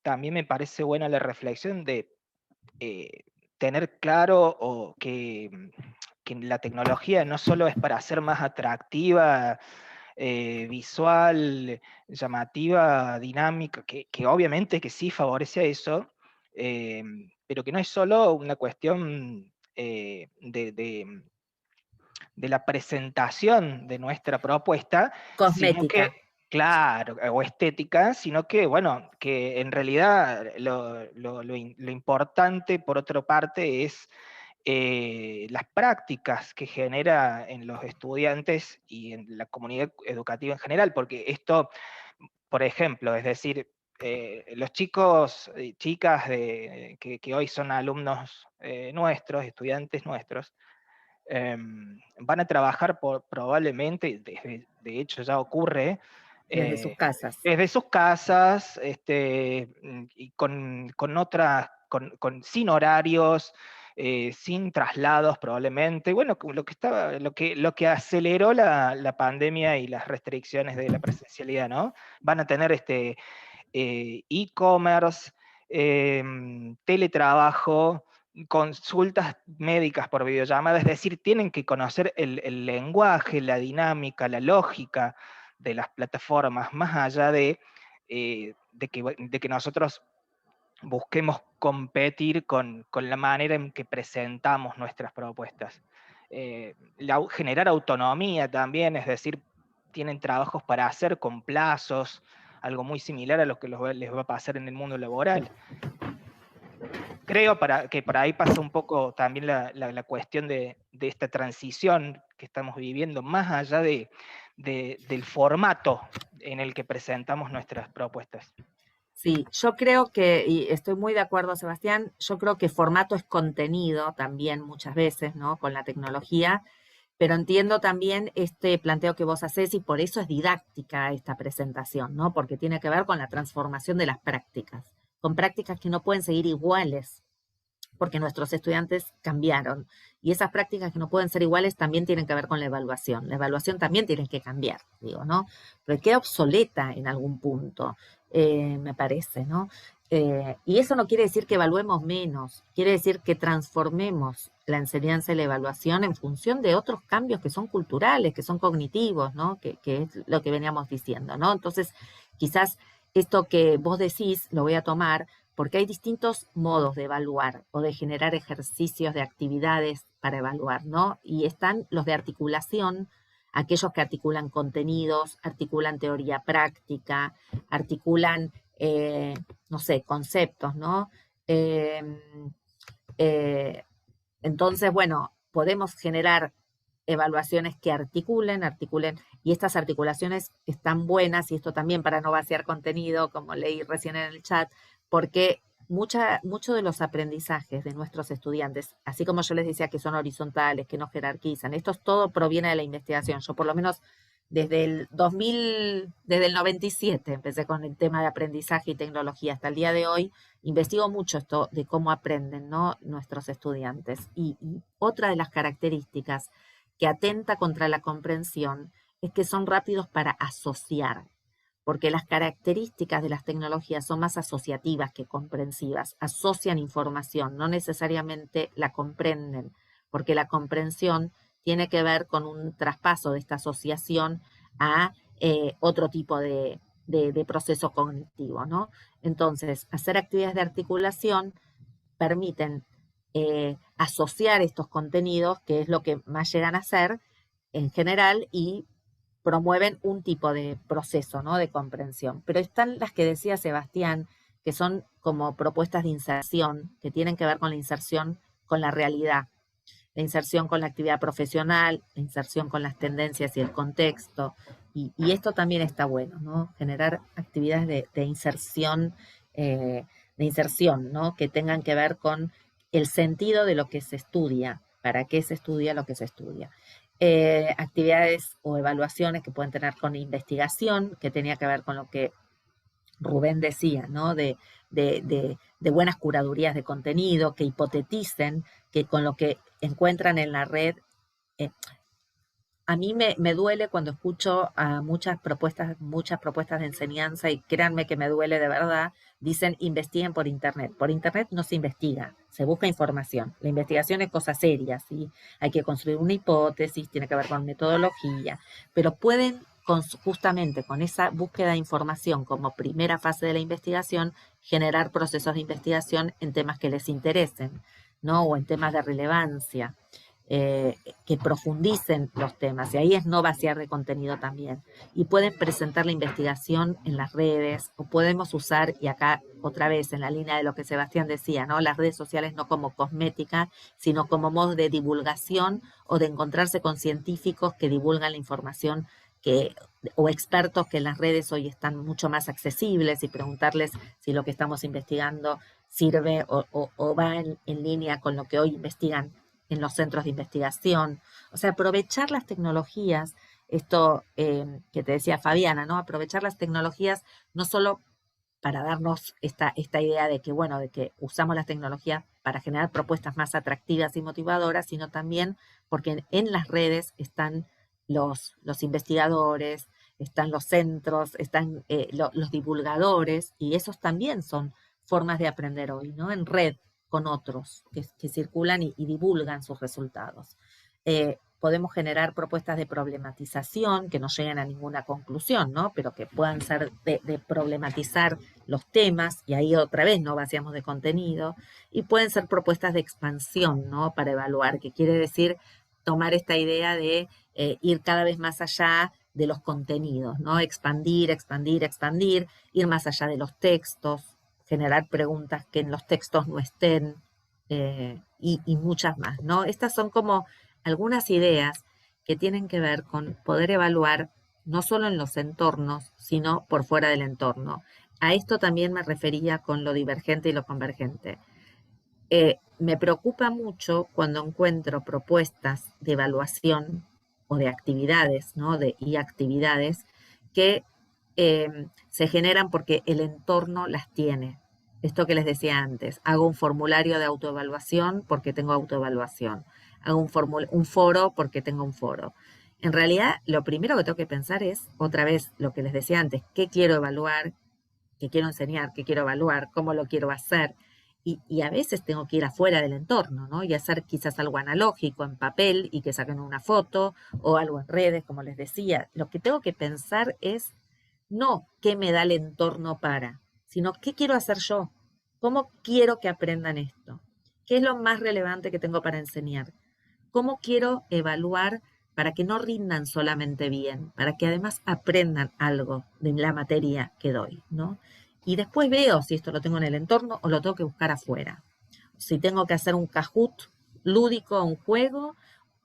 también me parece buena la reflexión de eh, tener claro que la tecnología no solo es para hacer más atractiva, visual, llamativa, dinámica, que obviamente que sí favorece a eso, eh, pero que no es solo una cuestión de la presentación de nuestra propuesta, sino Cosmética. que, claro, o estética, sino que, bueno, que en realidad lo importante, por otra parte, es las prácticas que genera en los estudiantes y en la comunidad educativa en general, porque esto, por ejemplo, es decir, los chicos y chicas que hoy son alumnos nuestros, estudiantes nuestros, van a trabajar probablemente, de hecho ya ocurre, Desde sus casas. desde sus casas, y con otras, sin horarios, sin traslados probablemente. Bueno, lo que aceleró la pandemia y las restricciones de la presencialidad, ¿no? Van a tener e-commerce, teletrabajo, consultas médicas por videollamada, es decir, tienen que conocer el lenguaje, la dinámica, la lógica de las plataformas, más allá de que nosotros busquemos competir con la manera en que presentamos nuestras propuestas. generar autonomía también, es decir, tienen trabajos para hacer con plazos, algo muy similar a lo que les va a pasar en el mundo laboral. Creo que por ahí pasa un poco también la cuestión de esta transición que estamos viviendo, más allá del formato en el que presentamos nuestras propuestas. Sí, yo creo que, y estoy muy de acuerdo, Sebastián, yo creo que formato es contenido también muchas veces, ¿no? Con la tecnología, pero entiendo también este planteo que vos hacés y por eso es didáctica esta presentación, ¿no? Porque tiene que ver con la transformación de las prácticas, con prácticas que no pueden seguir iguales, porque nuestros estudiantes cambiaron. Y esas prácticas que no pueden ser iguales también tienen que ver con la evaluación. La evaluación también tiene que cambiar, digo, ¿no? Pero queda obsoleta en algún punto, me parece, ¿no? Y eso no quiere decir que evaluemos menos, quiere decir que transformemos la enseñanza y la evaluación en función de otros cambios que son culturales, que son cognitivos, ¿no? Que es lo que veníamos diciendo, ¿no? Entonces, quizás esto que vos decís lo voy a tomar porque hay distintos modos de evaluar o de generar ejercicios de actividades para evaluar, ¿no? Y están los de articulación, aquellos que articulan contenidos, articulan teoría práctica, articulan, no sé, conceptos, ¿no? Entonces, bueno, podemos generar evaluaciones que articulen, y estas articulaciones están buenas, y esto también para no vaciar contenido, como leí recién en el chat, porque mucho de los aprendizajes de nuestros estudiantes, así como yo les decía que son horizontales, que no jerarquizan, esto todo proviene de la investigación. Yo por lo menos desde el 97 empecé con el tema de aprendizaje y tecnología hasta el día de hoy, investigo mucho esto de cómo aprenden, ¿no? Nuestros estudiantes. Y otra de las características que atenta contra la comprensión es que son rápidos para asociar, porque las características de las tecnologías son más asociativas que comprensivas. Asocian información, no necesariamente la comprenden, porque la comprensión tiene que ver con un traspaso de esta asociación a otro tipo de proceso cognitivo, ¿no? Entonces, hacer actividades de articulación permiten asociar estos contenidos, que es lo que más llegan a hacer en general, y promueven un tipo de proceso, ¿no? De comprensión. Pero están las que decía Sebastián, que son como propuestas de inserción, que tienen que ver con la inserción con la realidad, la inserción con la actividad profesional, la inserción con las tendencias y el contexto. Y esto también está bueno, ¿no? Generar actividades de inserción, ¿no? Que tengan que ver con el sentido de lo que se estudia, para qué se estudia lo que se estudia. Actividades o evaluaciones que pueden tener con investigación, que tenía que ver con lo que Rubén decía, ¿no? De buenas curadurías de contenido, que hipoteticen, que con lo que encuentran en la red. A mí me duele cuando escucho a muchas propuestas de enseñanza, y créanme que me duele de verdad, dicen investiguen por Internet. Por Internet no se investiga, se busca información. La investigación es cosa seria, ¿sí? Hay que construir una hipótesis, tiene que ver con metodología, pero pueden justamente con esa búsqueda de información como primera fase de la investigación, generar procesos de investigación en temas que les interesen, ¿no? O en temas de relevancia. Que profundicen los temas, y ahí es no vaciar de contenido también. Y pueden presentar la investigación en las redes, o podemos usar, y acá otra vez en la línea de lo que Sebastián decía, ¿no? Las redes sociales no como cosmética, sino como modo de divulgación o de encontrarse con científicos que divulgan la información o expertos que en las redes hoy están mucho más accesibles, y preguntarles si lo que estamos investigando sirve o va en línea con lo que hoy investigan en los centros de investigación. O sea, aprovechar las tecnologías, esto que te decía Fabiana, ¿no? Aprovechar las tecnologías no solo para darnos esta idea de que, bueno, de que usamos las tecnologías para generar propuestas más atractivas y motivadoras, sino también porque en las redes están los investigadores, están los centros, están los divulgadores, y esos también son formas de aprender hoy, ¿no? En red, con otros que circulan y divulgan sus resultados. Podemos generar propuestas de problematización que no lleguen a ninguna conclusión, ¿no? Pero que puedan ser de problematizar los temas, y ahí otra vez no vaciamos de contenido, y pueden ser propuestas de expansión, ¿no? Para evaluar, que quiere decir tomar esta idea de ir cada vez más allá de los contenidos, ¿no? Expandir, expandir, expandir, ir más allá de los textos, generar preguntas que en los textos no estén, y muchas más, ¿no? Estas son como algunas ideas que tienen que ver con poder evaluar no solo en los entornos, sino por fuera del entorno. A esto también me refería con lo divergente y lo convergente. Me preocupa mucho cuando encuentro propuestas de evaluación o de actividades, ¿no? Y actividades que se generan porque el entorno las tiene. Esto que les decía antes, hago un formulario de autoevaluación porque tengo autoevaluación, hago un foro porque tengo un foro. En realidad, lo primero que tengo que pensar es, otra vez, lo que les decía antes, qué quiero evaluar, qué quiero enseñar, qué quiero evaluar, cómo lo quiero hacer. Y a veces tengo que ir afuera del entorno, ¿no? Y hacer quizás algo analógico en papel y que saquen una foto o algo en redes, como les decía. Lo que tengo que pensar es no qué me da el entorno para, sino qué quiero hacer yo, cómo quiero que aprendan esto, qué es lo más relevante que tengo para enseñar, cómo quiero evaluar para que no rindan solamente bien, para que además aprendan algo de la materia que doy, ¿no? Y después veo si esto lo tengo en el entorno o lo tengo que buscar afuera. Si tengo que hacer un Kahoot lúdico, un juego,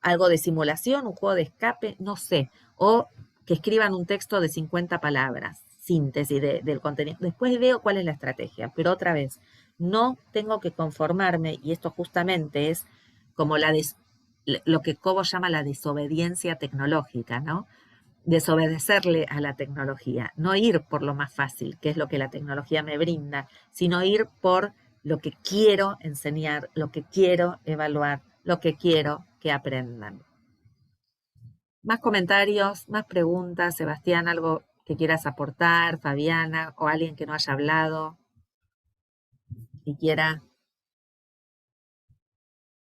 algo de simulación, un juego de escape, no sé. O que escriban un texto de 50 palabras, síntesis del contenido. Después veo cuál es la estrategia. Pero otra vez, no tengo que conformarme, y esto justamente es como lo que Cobo llama la desobediencia tecnológica, ¿no? Desobedecerle a la tecnología, no ir por lo más fácil, que es lo que la tecnología me brinda, sino ir por lo que quiero enseñar, lo que quiero evaluar, lo que quiero que aprendan. Más comentarios, más preguntas, Sebastián, algo que quieras aportar, Fabiana, o alguien que no haya hablado y quiera.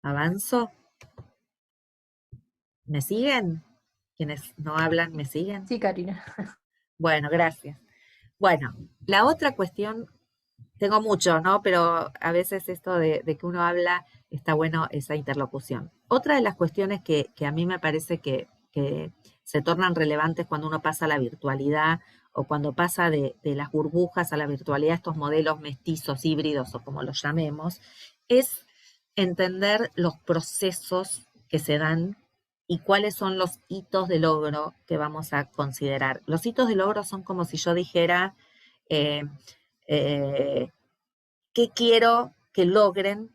¿Avanzo? ¿Me siguen? Quienes no hablan, ¿me siguen? Sí, Karina. Bueno, gracias. Bueno, la otra cuestión, tengo mucho, ¿no? Pero a veces esto de que uno habla, está bueno esa interlocución. Otra de las cuestiones que a mí me parece que se tornan relevantes cuando uno pasa a la virtualidad o cuando pasa de las burbujas a la virtualidad, estos modelos mestizos, híbridos o como los llamemos, es entender los procesos que se dan y cuáles son los hitos de logro que vamos a considerar. Los hitos de logro son como si yo dijera, qué quiero que logren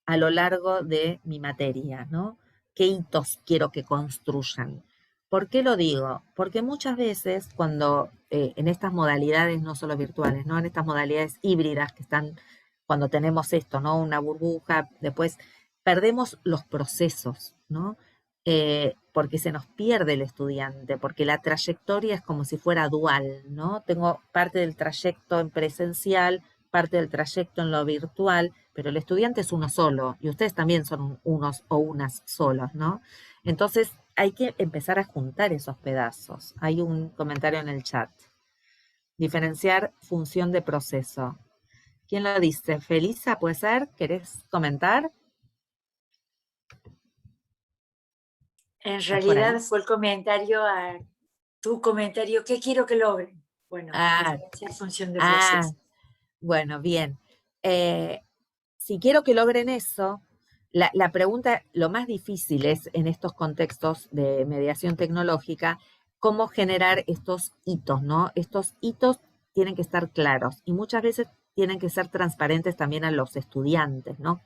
a lo largo de mi materia, ¿no? ¿Qué hitos quiero que construyan? ¿Por qué lo digo? Porque muchas veces cuando en estas modalidades, no solo virtuales, ¿no? En estas modalidades híbridas que están, cuando tenemos esto, ¿no? Una burbuja, después perdemos los procesos, ¿no? Porque se nos pierde el estudiante, porque la trayectoria es como si fuera dual, ¿no? Tengo parte del trayecto en presencial, parte del trayecto en lo virtual, pero el estudiante es uno solo y ustedes también son unos o unas solos, ¿no? Entonces hay que empezar a juntar esos pedazos. Hay un comentario en el chat. Diferenciar función de proceso. ¿Quién lo dice? Felisa, ¿puede ser? ¿Querés comentar? En realidad fue el comentario a tu comentario, ¿qué quiero que logren? Bueno, diferenciar función de proceso. Bueno, bien. Si quiero que logren eso, la pregunta, lo más difícil es en estos contextos de mediación tecnológica, cómo generar estos hitos, ¿no? Estos hitos tienen que estar claros y muchas veces tienen que ser transparentes también a los estudiantes, ¿no?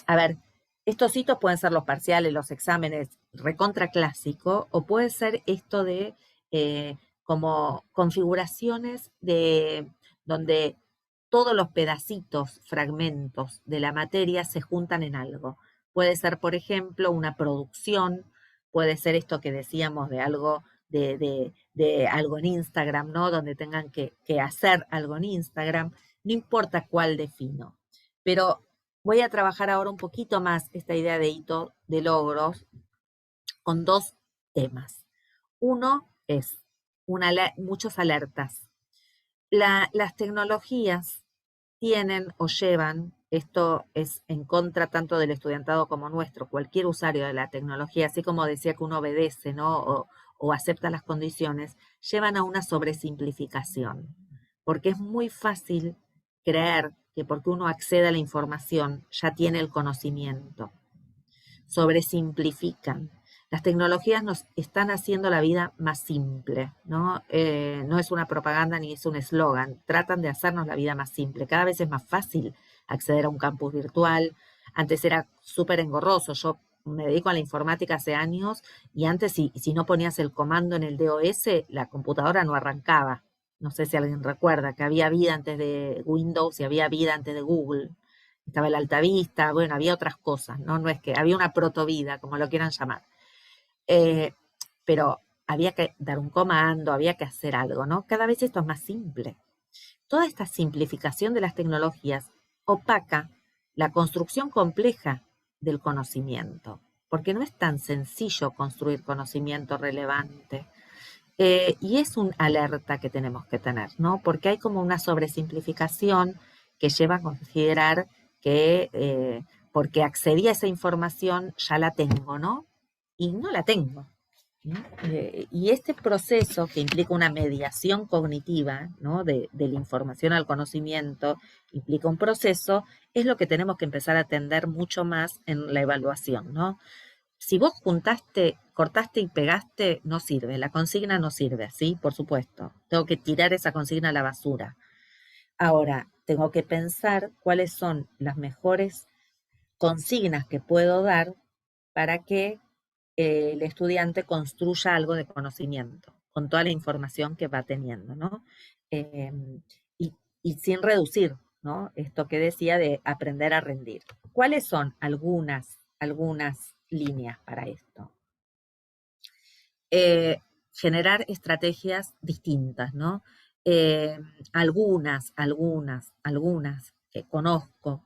A ver, estos hitos pueden ser los parciales, los exámenes, recontra clásico, o puede ser esto de como configuraciones de donde todos los pedacitos, fragmentos de la materia se juntan en algo. Puede ser, por ejemplo, una producción, puede ser esto que decíamos de algo, de algo en Instagram, ¿no? Donde tengan que hacer algo en Instagram, no importa cuál defino. Pero voy a trabajar ahora un poquito más esta idea de hito de logros con dos temas. Uno es muchos alertas. Las tecnologías tienen o llevan esto es en contra tanto del estudiantado como nuestro, cualquier usuario de la tecnología, así como decía que uno obedece, ¿no? O acepta las condiciones, llevan a una sobresimplificación, porque es muy fácil creer que porque uno accede a la información ya tiene el conocimiento. Sobresimplifican. Las tecnologías nos están haciendo la vida más simple, ¿no? No es una propaganda ni es un eslogan, tratan de hacernos la vida más simple. Cada vez es más fácil acceder a un campus virtual. Antes era súper engorroso. Yo me dedico a la informática hace años y antes si no ponías el comando en el DOS, la computadora no arrancaba. No sé si alguien recuerda que había vida antes de Windows y había vida antes de Google. Estaba el Altavista, bueno, había otras cosas, ¿no? No es que había una protovida, como lo quieran llamar. Pero había que dar un comando, había que hacer algo, ¿no? Cada vez esto es más simple. Toda esta simplificación de las tecnologías opaca la construcción compleja del conocimiento, porque no es tan sencillo construir conocimiento relevante. Y es un alerta que tenemos que tener, ¿no? Porque hay como una sobresimplificación que lleva a considerar que porque accedí a esa información ya la tengo, ¿no? Y no la tengo, ¿no? Y este proceso que implica una mediación cognitiva, ¿no? de la información al conocimiento, implica un proceso, es lo que tenemos que empezar a atender mucho más en la evaluación, ¿no? Si vos juntaste, cortaste y pegaste, no sirve, la consigna no sirve, ¿sí? Por supuesto, tengo que tirar esa consigna a la basura. Ahora, tengo que pensar cuáles son las mejores consignas que puedo dar para que el estudiante construya algo de conocimiento con toda la información que va teniendo, ¿no? Y sin reducir, ¿no? Esto que decía de aprender a rendir. ¿Cuáles son algunas líneas para esto? Generar estrategias distintas, ¿no? Algunas que conozco,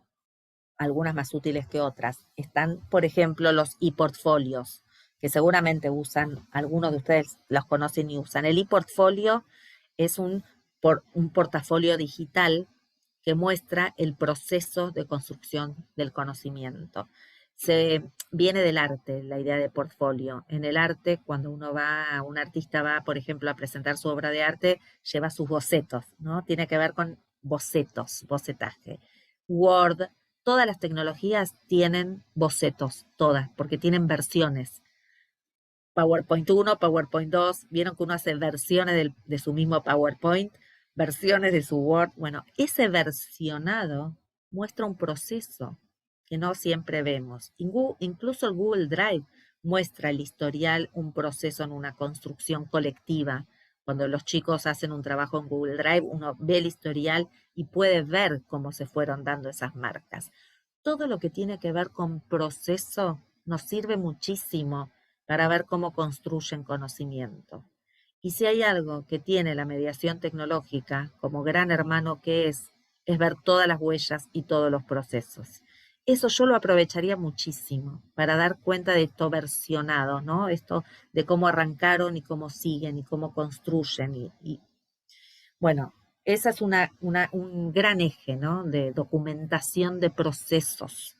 algunas más útiles que otras, están, por ejemplo, los e-portfolios, que seguramente usan, algunos de ustedes los conocen y usan. El e-portfolio es un portafolio digital que muestra el proceso de construcción del conocimiento. Viene del arte, la idea de portfolio. En el arte, cuando un artista va, por ejemplo, a presentar su obra de arte, lleva sus bocetos, ¿no? Tiene que ver con bocetos, bocetaje. Word, todas las tecnologías tienen bocetos, todas, porque tienen versiones. PowerPoint 1, PowerPoint 2, vieron que uno hace versiones de su mismo PowerPoint, versiones de su Word. Bueno, ese versionado muestra un proceso que no siempre vemos. Incluso el Google Drive muestra el historial, un proceso en una construcción colectiva. Cuando los chicos hacen un trabajo en Google Drive, uno ve el historial y puede ver cómo se fueron dando esas marcas. Todo lo que tiene que ver con proceso nos sirve muchísimo para ver cómo construyen conocimiento. Y si hay algo que tiene la mediación tecnológica, como gran hermano que es ver todas las huellas y todos los procesos. Eso yo lo aprovecharía muchísimo para dar cuenta de esto versionado, ¿no? Esto de cómo arrancaron y cómo siguen y cómo construyen. Bueno, esa es un gran eje, ¿no? De documentación de procesos.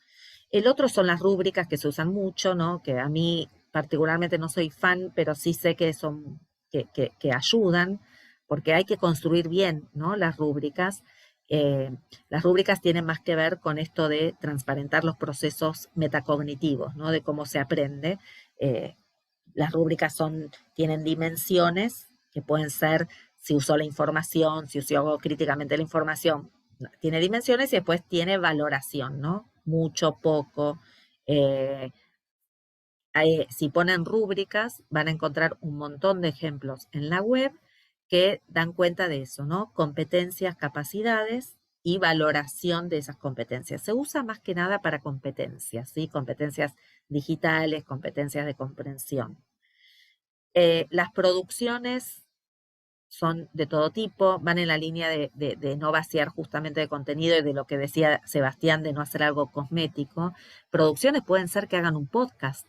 El otro son las rúbricas que se usan mucho, ¿no? Que a mí particularmente no soy fan, pero sí sé que son que ayudan, porque hay que construir bien, ¿no? Las rúbricas. Las rúbricas tienen más que ver con esto de transparentar los procesos metacognitivos, ¿no? De cómo se aprende. Las rúbricas tienen dimensiones que pueden ser si usó la información, si usó críticamente la información. Tiene dimensiones y después tiene valoración, ¿no? Mucho, poco. Si ponen rúbricas, van a encontrar un montón de ejemplos en la web que dan cuenta de eso, ¿no? Competencias, capacidades y valoración de esas competencias. Se usa más que nada para competencias, ¿sí? Competencias digitales, competencias de comprensión. Las producciones son de todo tipo, van en la línea de no vaciar justamente de contenido y de lo que decía Sebastián, de no hacer algo cosmético. Producciones pueden ser que hagan un podcast,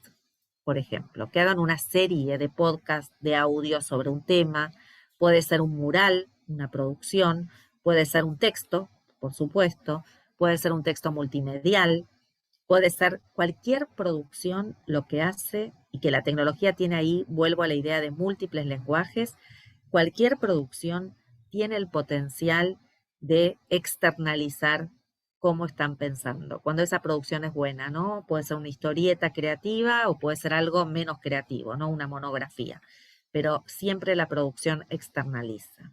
por ejemplo, que hagan una serie de podcast de audio sobre un tema, puede ser un mural, una producción, puede ser un texto, por supuesto, puede ser un texto multimedial, puede ser cualquier producción lo que hace, y que la tecnología tiene ahí, vuelvo a la idea de múltiples lenguajes, cualquier producción tiene el potencial de externalizar cómo están pensando, cuando esa producción es buena, ¿no? Puede ser una historieta creativa o puede ser algo menos creativo, ¿no? Una monografía, pero siempre la producción externaliza.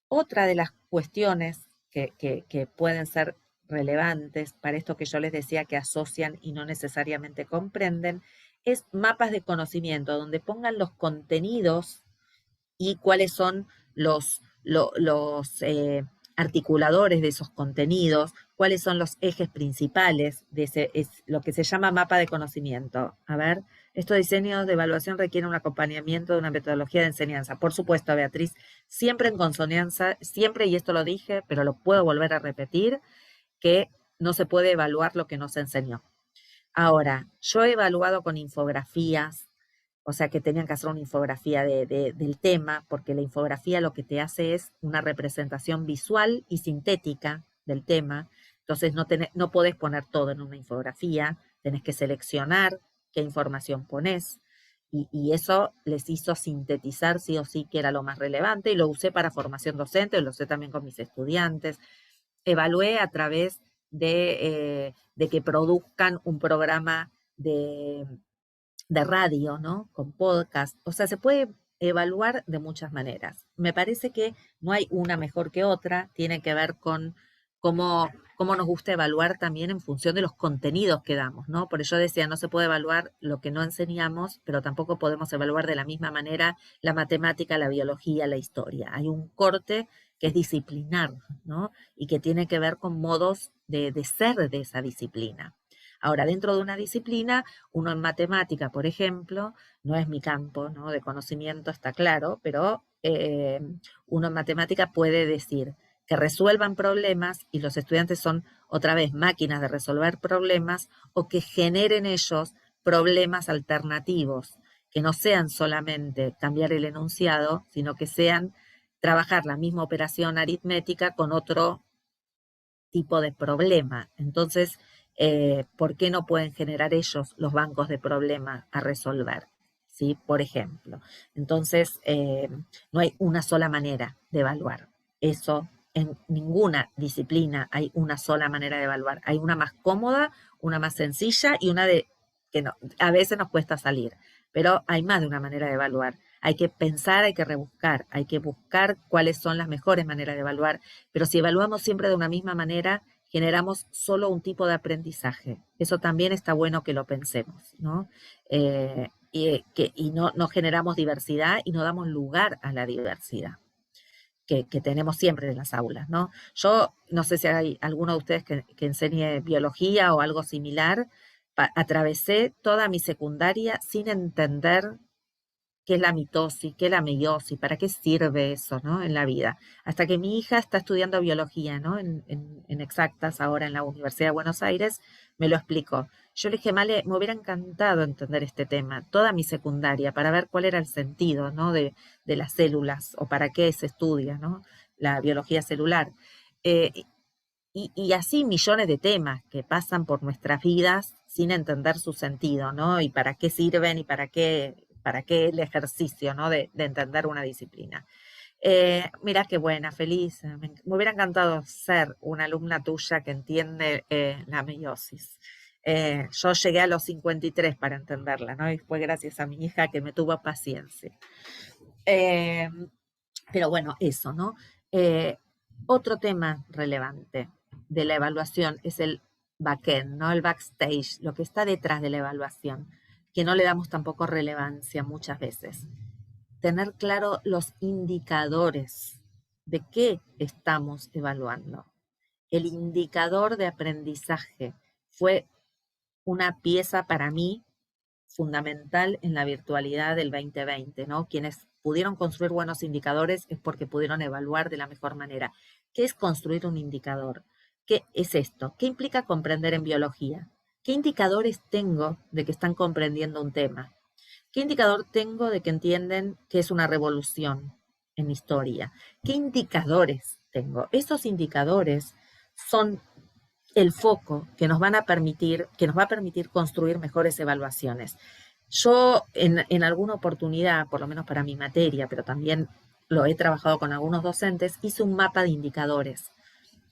Otra de las cuestiones que pueden ser relevantes para esto que yo les decía que asocian y no necesariamente comprenden, es mapas de conocimiento, donde pongan los contenidos y cuáles son los articuladores de esos contenidos, cuáles son los ejes principales de ese, es lo que se llama mapa de conocimiento. A ver, estos diseños de evaluación requieren un acompañamiento de una metodología de enseñanza. Por supuesto, Beatriz, siempre en consonancia, siempre, y esto lo dije, pero lo puedo volver a repetir, que no se puede evaluar lo que no se enseñó. Ahora, yo he evaluado con infografías, o sea que tenían que hacer una infografía del tema, porque la infografía lo que te hace es una representación visual y sintética del tema. Entonces no podés poner todo en una infografía, tenés que seleccionar qué información ponés, y eso les hizo sintetizar sí o sí que era lo más relevante, y lo usé para formación docente, lo usé también con mis estudiantes. Evalué a través de que produzcan un programa de radio, ¿no? Con podcast. O sea, se puede evaluar de muchas maneras. Me parece que no hay una mejor que otra, tiene que ver con cómo nos gusta evaluar también en función de los contenidos que damos, ¿no? Por eso decía, no se puede evaluar lo que no enseñamos, pero tampoco podemos evaluar de la misma manera la matemática, la biología, la historia. Hay un corte que es disciplinar, ¿no? Y que tiene que ver con modos de ser de esa disciplina. Ahora, dentro de una disciplina, uno en matemática, por ejemplo, no es mi campo, ¿no? De conocimiento, está claro, pero uno en matemática puede decir que resuelvan problemas, y los estudiantes son otra vez máquinas de resolver problemas, o que generen ellos problemas alternativos, que no sean solamente cambiar el enunciado, sino que sean trabajar la misma operación aritmética con otro tipo de problema. Entonces, ¿por qué no pueden generar ellos los bancos de problema a resolver? ¿Sí? Por ejemplo. Entonces, no hay una sola manera de evaluar. Eso, en ninguna disciplina hay una sola manera de evaluar. Hay una más cómoda, una más sencilla y una que no, a veces nos cuesta salir. Pero hay más de una manera de evaluar. Hay que pensar, hay que rebuscar, hay que buscar cuáles son las mejores maneras de evaluar. Pero si evaluamos siempre de una misma manera, generamos solo un tipo de aprendizaje. Eso también está bueno que lo pensemos, ¿no? Y no generamos diversidad y no damos lugar a la diversidad que tenemos siempre en las aulas, ¿no? Yo no sé si hay alguno de ustedes que enseñe biología o algo similar. Atravesé toda mi secundaria sin entender qué es la mitosis, qué es la meiosis, para qué sirve eso, ¿no? En la vida. Hasta que mi hija está estudiando biología, ¿no? En exactas, ahora en la Universidad de Buenos Aires, me lo explicó. Yo le dije, Male, me hubiera encantado entender este tema, toda mi secundaria, para ver cuál era el sentido, ¿no? De las células, o para qué se estudia, ¿no? La biología celular. Y así millones de temas que pasan por nuestras vidas sin entender su sentido, ¿no? Y para qué sirven y para qué el ejercicio, ¿no? de entender una disciplina. Mira qué buena, feliz. Me hubiera encantado ser una alumna tuya que entiende la meiosis. Yo llegué a los 53 para entenderla, ¿no? Y fue gracias a mi hija que me tuvo paciencia. Pero bueno, eso, ¿no? Otro tema relevante de la evaluación es el backend, ¿no? El backstage, lo que está detrás de la evaluación, que no le damos tampoco relevancia muchas veces. Tener claro los indicadores de qué estamos evaluando. El indicador de aprendizaje fue una pieza para mí fundamental en la virtualidad del 2020, ¿no? Quienes pudieron construir buenos indicadores es porque pudieron evaluar de la mejor manera. ¿Qué es construir un indicador? ¿Qué es esto? ¿Qué implica comprender en biología? ¿Qué indicadores tengo de que están comprendiendo un tema? ¿Qué indicador tengo de que entienden que es una revolución en historia? ¿Qué indicadores tengo? Esos indicadores son el foco que nos va a permitir construir mejores evaluaciones. Yo en alguna oportunidad, por lo menos para mi materia, pero también lo he trabajado con algunos docentes, hice un mapa de indicadores.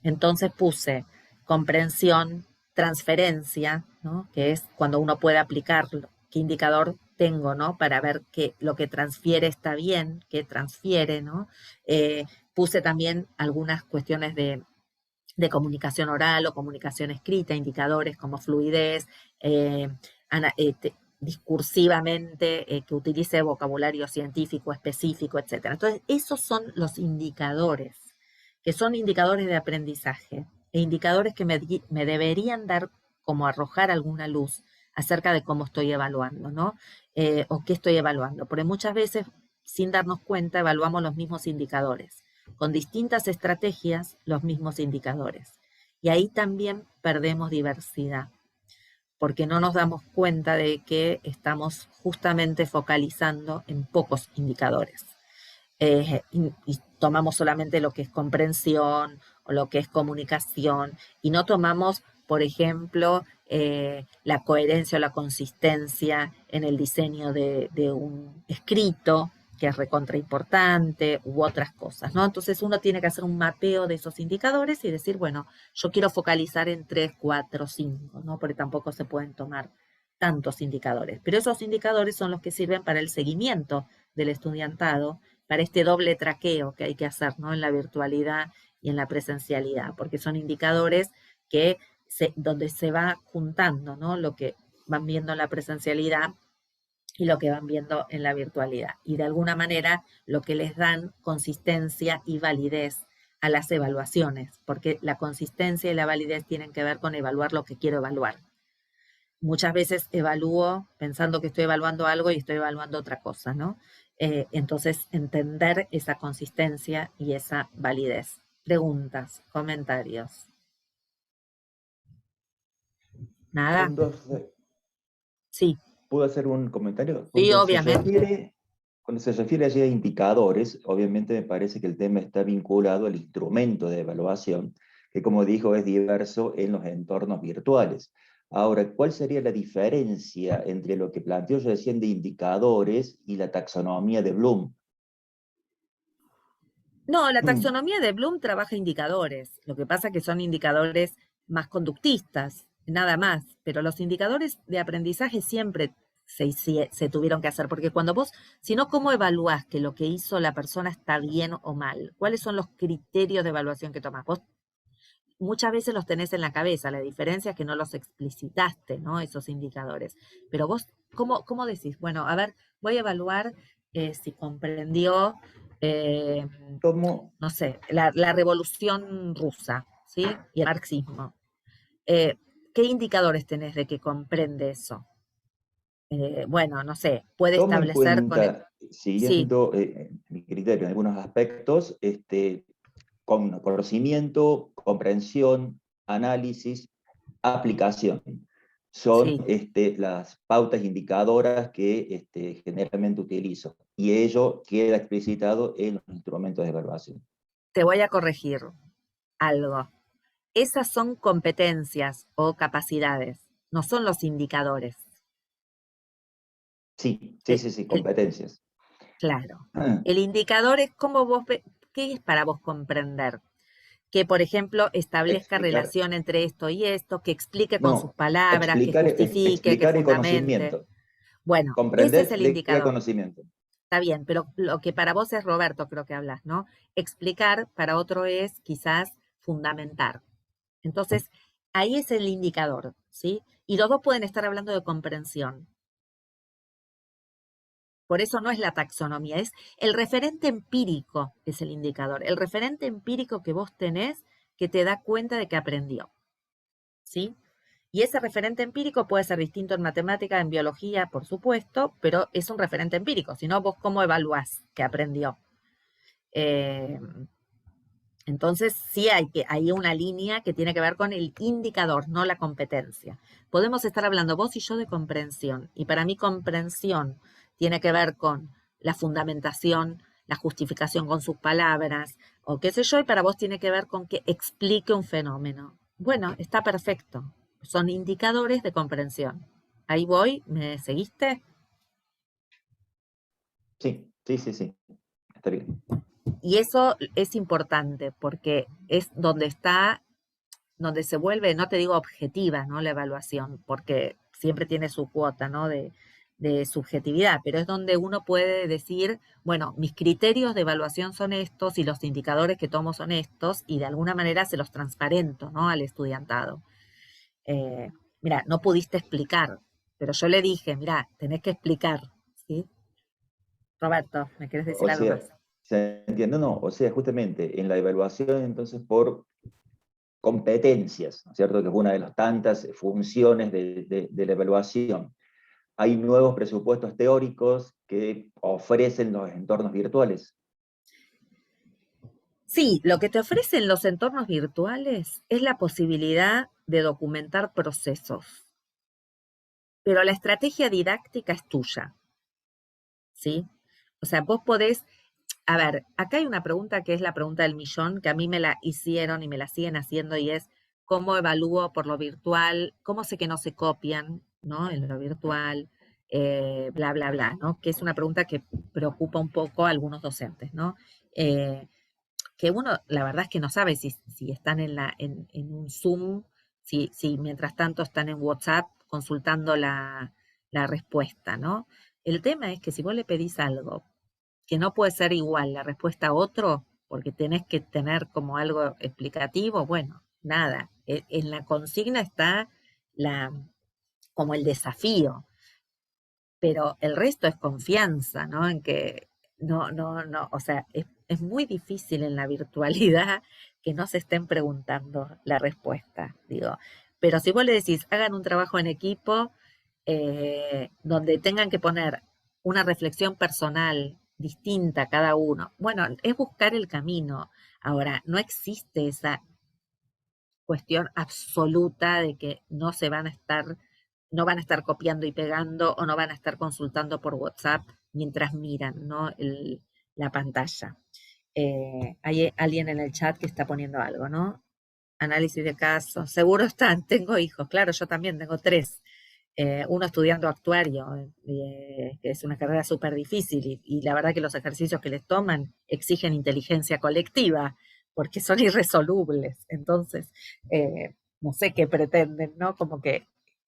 Entonces puse comprensión, transferencia, ¿no? Que es cuando uno puede aplicarlo, qué indicador tengo, ¿no? Para ver que lo que transfiere está bien, qué transfiere, ¿no? Puse también algunas cuestiones de comunicación oral o comunicación escrita, indicadores como fluidez, discursivamente, que utilice vocabulario científico específico, etc. Entonces, esos son los indicadores, que son indicadores de aprendizaje, e indicadores que me deberían dar como arrojar alguna luz acerca de cómo estoy evaluando, ¿no? O qué estoy evaluando, porque muchas veces, sin darnos cuenta, evaluamos los mismos indicadores, con distintas estrategias, los mismos indicadores. Y ahí también perdemos diversidad, porque no nos damos cuenta de que estamos justamente focalizando en pocos indicadores. Y tomamos solamente lo que es comprensión o lo que es comunicación, y no tomamos, por ejemplo, la coherencia o la consistencia en el diseño de un escrito, que es recontra importante, u otras cosas, ¿no? Entonces uno tiene que hacer un mapeo de esos indicadores y decir, bueno, yo quiero focalizar en 3, 4, 5, ¿no? Porque tampoco se pueden tomar tantos indicadores. Pero esos indicadores son los que sirven para el seguimiento del estudiantado, para este doble traqueo que hay que hacer, ¿no? En la virtualidad y en la presencialidad, porque son indicadores que donde se va juntando, ¿no? Lo que van viendo en la presencialidad y lo que van viendo en la virtualidad. Y de alguna manera lo que les dan consistencia y validez a las evaluaciones, porque la consistencia y la validez tienen que ver con evaluar lo que quiero evaluar. Muchas veces evalúo pensando que estoy evaluando algo y estoy evaluando otra cosa, ¿no? Entonces, entender esa consistencia y esa validez. Preguntas, comentarios. ¿Nada? Sí. ¿Puedo hacer un comentario? Sí, obviamente. Cuando se refiere allí a indicadores, obviamente me parece que el tema está vinculado al instrumento de evaluación, que como dijo es diverso en los entornos virtuales. Ahora, ¿cuál sería la diferencia entre lo que planteó recién de indicadores y la taxonomía de Bloom? No, la taxonomía de Bloom trabaja indicadores. Lo que pasa es que son indicadores más conductistas, nada más. Pero los indicadores de aprendizaje siempre se tuvieron que hacer, porque cuando vos, si no, ¿cómo evaluás que lo que hizo la persona está bien o mal? ¿Cuáles son los criterios de evaluación que tomás? Vos muchas veces los tenés en la cabeza, la diferencia es que no los explicitaste, ¿no? Esos indicadores. Pero vos, ¿cómo decís? Bueno, a ver, voy a evaluar si comprendió, no sé, la revolución rusa, ¿sí? Y el marxismo. ¿Qué indicadores tenés de que comprende eso? Bueno, no sé, puede Toma en establecer cuenta, sí, siguiendo mi criterio en algunos aspectos, con conocimiento, comprensión, análisis, aplicación. Son sí. las pautas indicadoras que generalmente utilizo. Y ello queda explicitado en los instrumentos de evaluación. Te voy a corregir algo. Esas son competencias o capacidades, no son los indicadores. Sí, competencias. Claro. El indicador es cómo vos ¿qué es para vos comprender? Que, por ejemplo, establezca relación entre esto y esto, que explique con sus palabras, que justifique, que fundamente. Bueno, ese es el indicador. Conocimiento. Está bien, pero lo que para vos es Roberto, creo que hablas, ¿no? Explicar, para otro es quizás fundamentar. Entonces, ahí es el indicador, ¿sí? Y los dos pueden estar hablando de comprensión. Por eso no es la taxonomía, es el referente empírico, es el indicador. El referente empírico que vos tenés que te da cuenta de que aprendió, ¿sí? Y ese referente empírico puede ser distinto en matemática, en biología, por supuesto, pero es un referente empírico. Si no, vos cómo evaluás que aprendió. Entonces, sí hay una línea que tiene que ver con el indicador, no la competencia. Podemos estar hablando vos y yo de comprensión, y para mí comprensión tiene que ver con la fundamentación, la justificación con sus palabras, o qué sé yo, y para vos tiene que ver con que explique un fenómeno. Bueno, está perfecto. Son indicadores de comprensión. Ahí voy, ¿me seguiste? Sí, sí, sí, sí. Está bien. Y eso es importante porque es donde se vuelve, no te digo objetiva, ¿no? La evaluación, porque siempre tiene su cuota, ¿no? De subjetividad, pero es donde uno puede decir, bueno, mis criterios de evaluación son estos y los indicadores que tomo son estos, y de alguna manera se los transparento, ¿no? Al estudiantado. Mira, no pudiste explicar, pero yo le dije, mira, tenés que explicar, ¿sí? Roberto, ¿me quieres decir O algo sea, más? ¿se entiende? No, o sea, justamente en la evaluación, entonces, por competencias, ¿no es cierto? Que es una de las tantas funciones de la evaluación. Hay nuevos presupuestos teóricos que ofrecen los entornos virtuales. Sí, lo que te ofrecen los entornos virtuales es la posibilidad de documentar procesos, pero la estrategia didáctica es tuya, ¿sí? O sea, vos podés, a ver, acá hay una pregunta que es la pregunta del millón, que a mí me la hicieron y me la siguen haciendo, y es, ¿cómo evalúo por lo virtual? ¿Cómo sé que no se copian, ¿no? En lo virtual, bla, bla, bla, ¿no? Que es una pregunta que preocupa un poco a algunos docentes, ¿no? Que uno, la verdad es que no sabe si están en un Zoom, si mientras tanto están en WhatsApp consultando la respuesta, ¿no? El tema es que si vos le pedís algo que no puede ser igual la respuesta a otro, porque tenés que tener como algo explicativo, bueno, nada, en la consigna está como el desafío, pero el resto es confianza, ¿no? En que no, o sea, es muy difícil en la virtualidad que no se estén preguntando la respuesta, digo. Pero si vos le decís, hagan un trabajo en equipo, donde tengan que poner una reflexión personal distinta cada uno, bueno, es buscar el camino. Ahora, no existe esa cuestión absoluta de que no van a estar copiando y pegando o no van a estar consultando por WhatsApp mientras miran, ¿no? La pantalla. Hay alguien en el chat que está poniendo algo, ¿no? Análisis de casos. Seguro están, tengo hijos, claro, yo también tengo 3. Uno estudiando actuario, que es una carrera súper difícil, y la verdad que los ejercicios que les toman exigen inteligencia colectiva, porque son irresolubles. Entonces, no sé qué pretenden, ¿no? Como que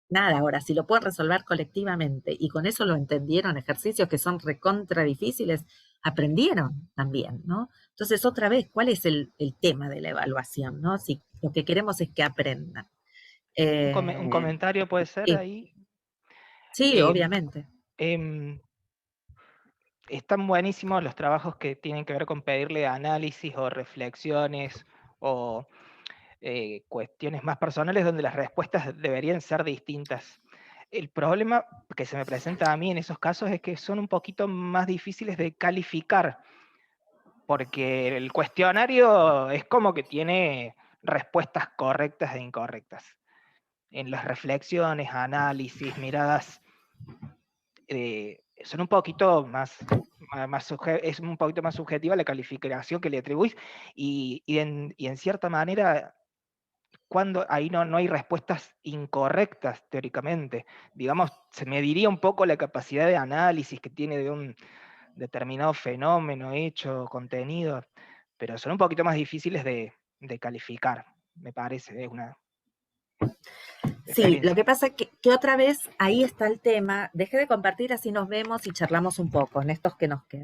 nada, ahora, si lo pueden resolver colectivamente y con eso lo entendieron, ejercicios que son recontra difíciles, aprendieron también, ¿no? Entonces, otra vez, ¿cuál es el tema de la evaluación, ¿no? Si lo que queremos es que aprendan. Un comentario puede ser Sí, ahí. sí, obviamente. Están buenísimos los trabajos que tienen que ver con pedirle análisis o reflexiones o cuestiones más personales donde las respuestas deberían ser distintas. El problema que se me presenta a mí en esos casos es que son un poquito más difíciles de calificar, porque el cuestionario es como que tiene respuestas correctas e incorrectas. En las reflexiones, análisis, miradas, son un poquito es un poquito más subjetiva la calificación que le atribuís, y en cierta manera, cuando ahí no hay respuestas incorrectas teóricamente. Digamos, se mediría un poco la capacidad de análisis que tiene de un determinado fenómeno, hecho, contenido, pero son un poquito más difíciles de calificar, me parece, es una Sí, lo experiencia. que pasa es que otra vez ahí está el tema. Dejé de compartir, así nos vemos y charlamos un poco en estos que nos quedan.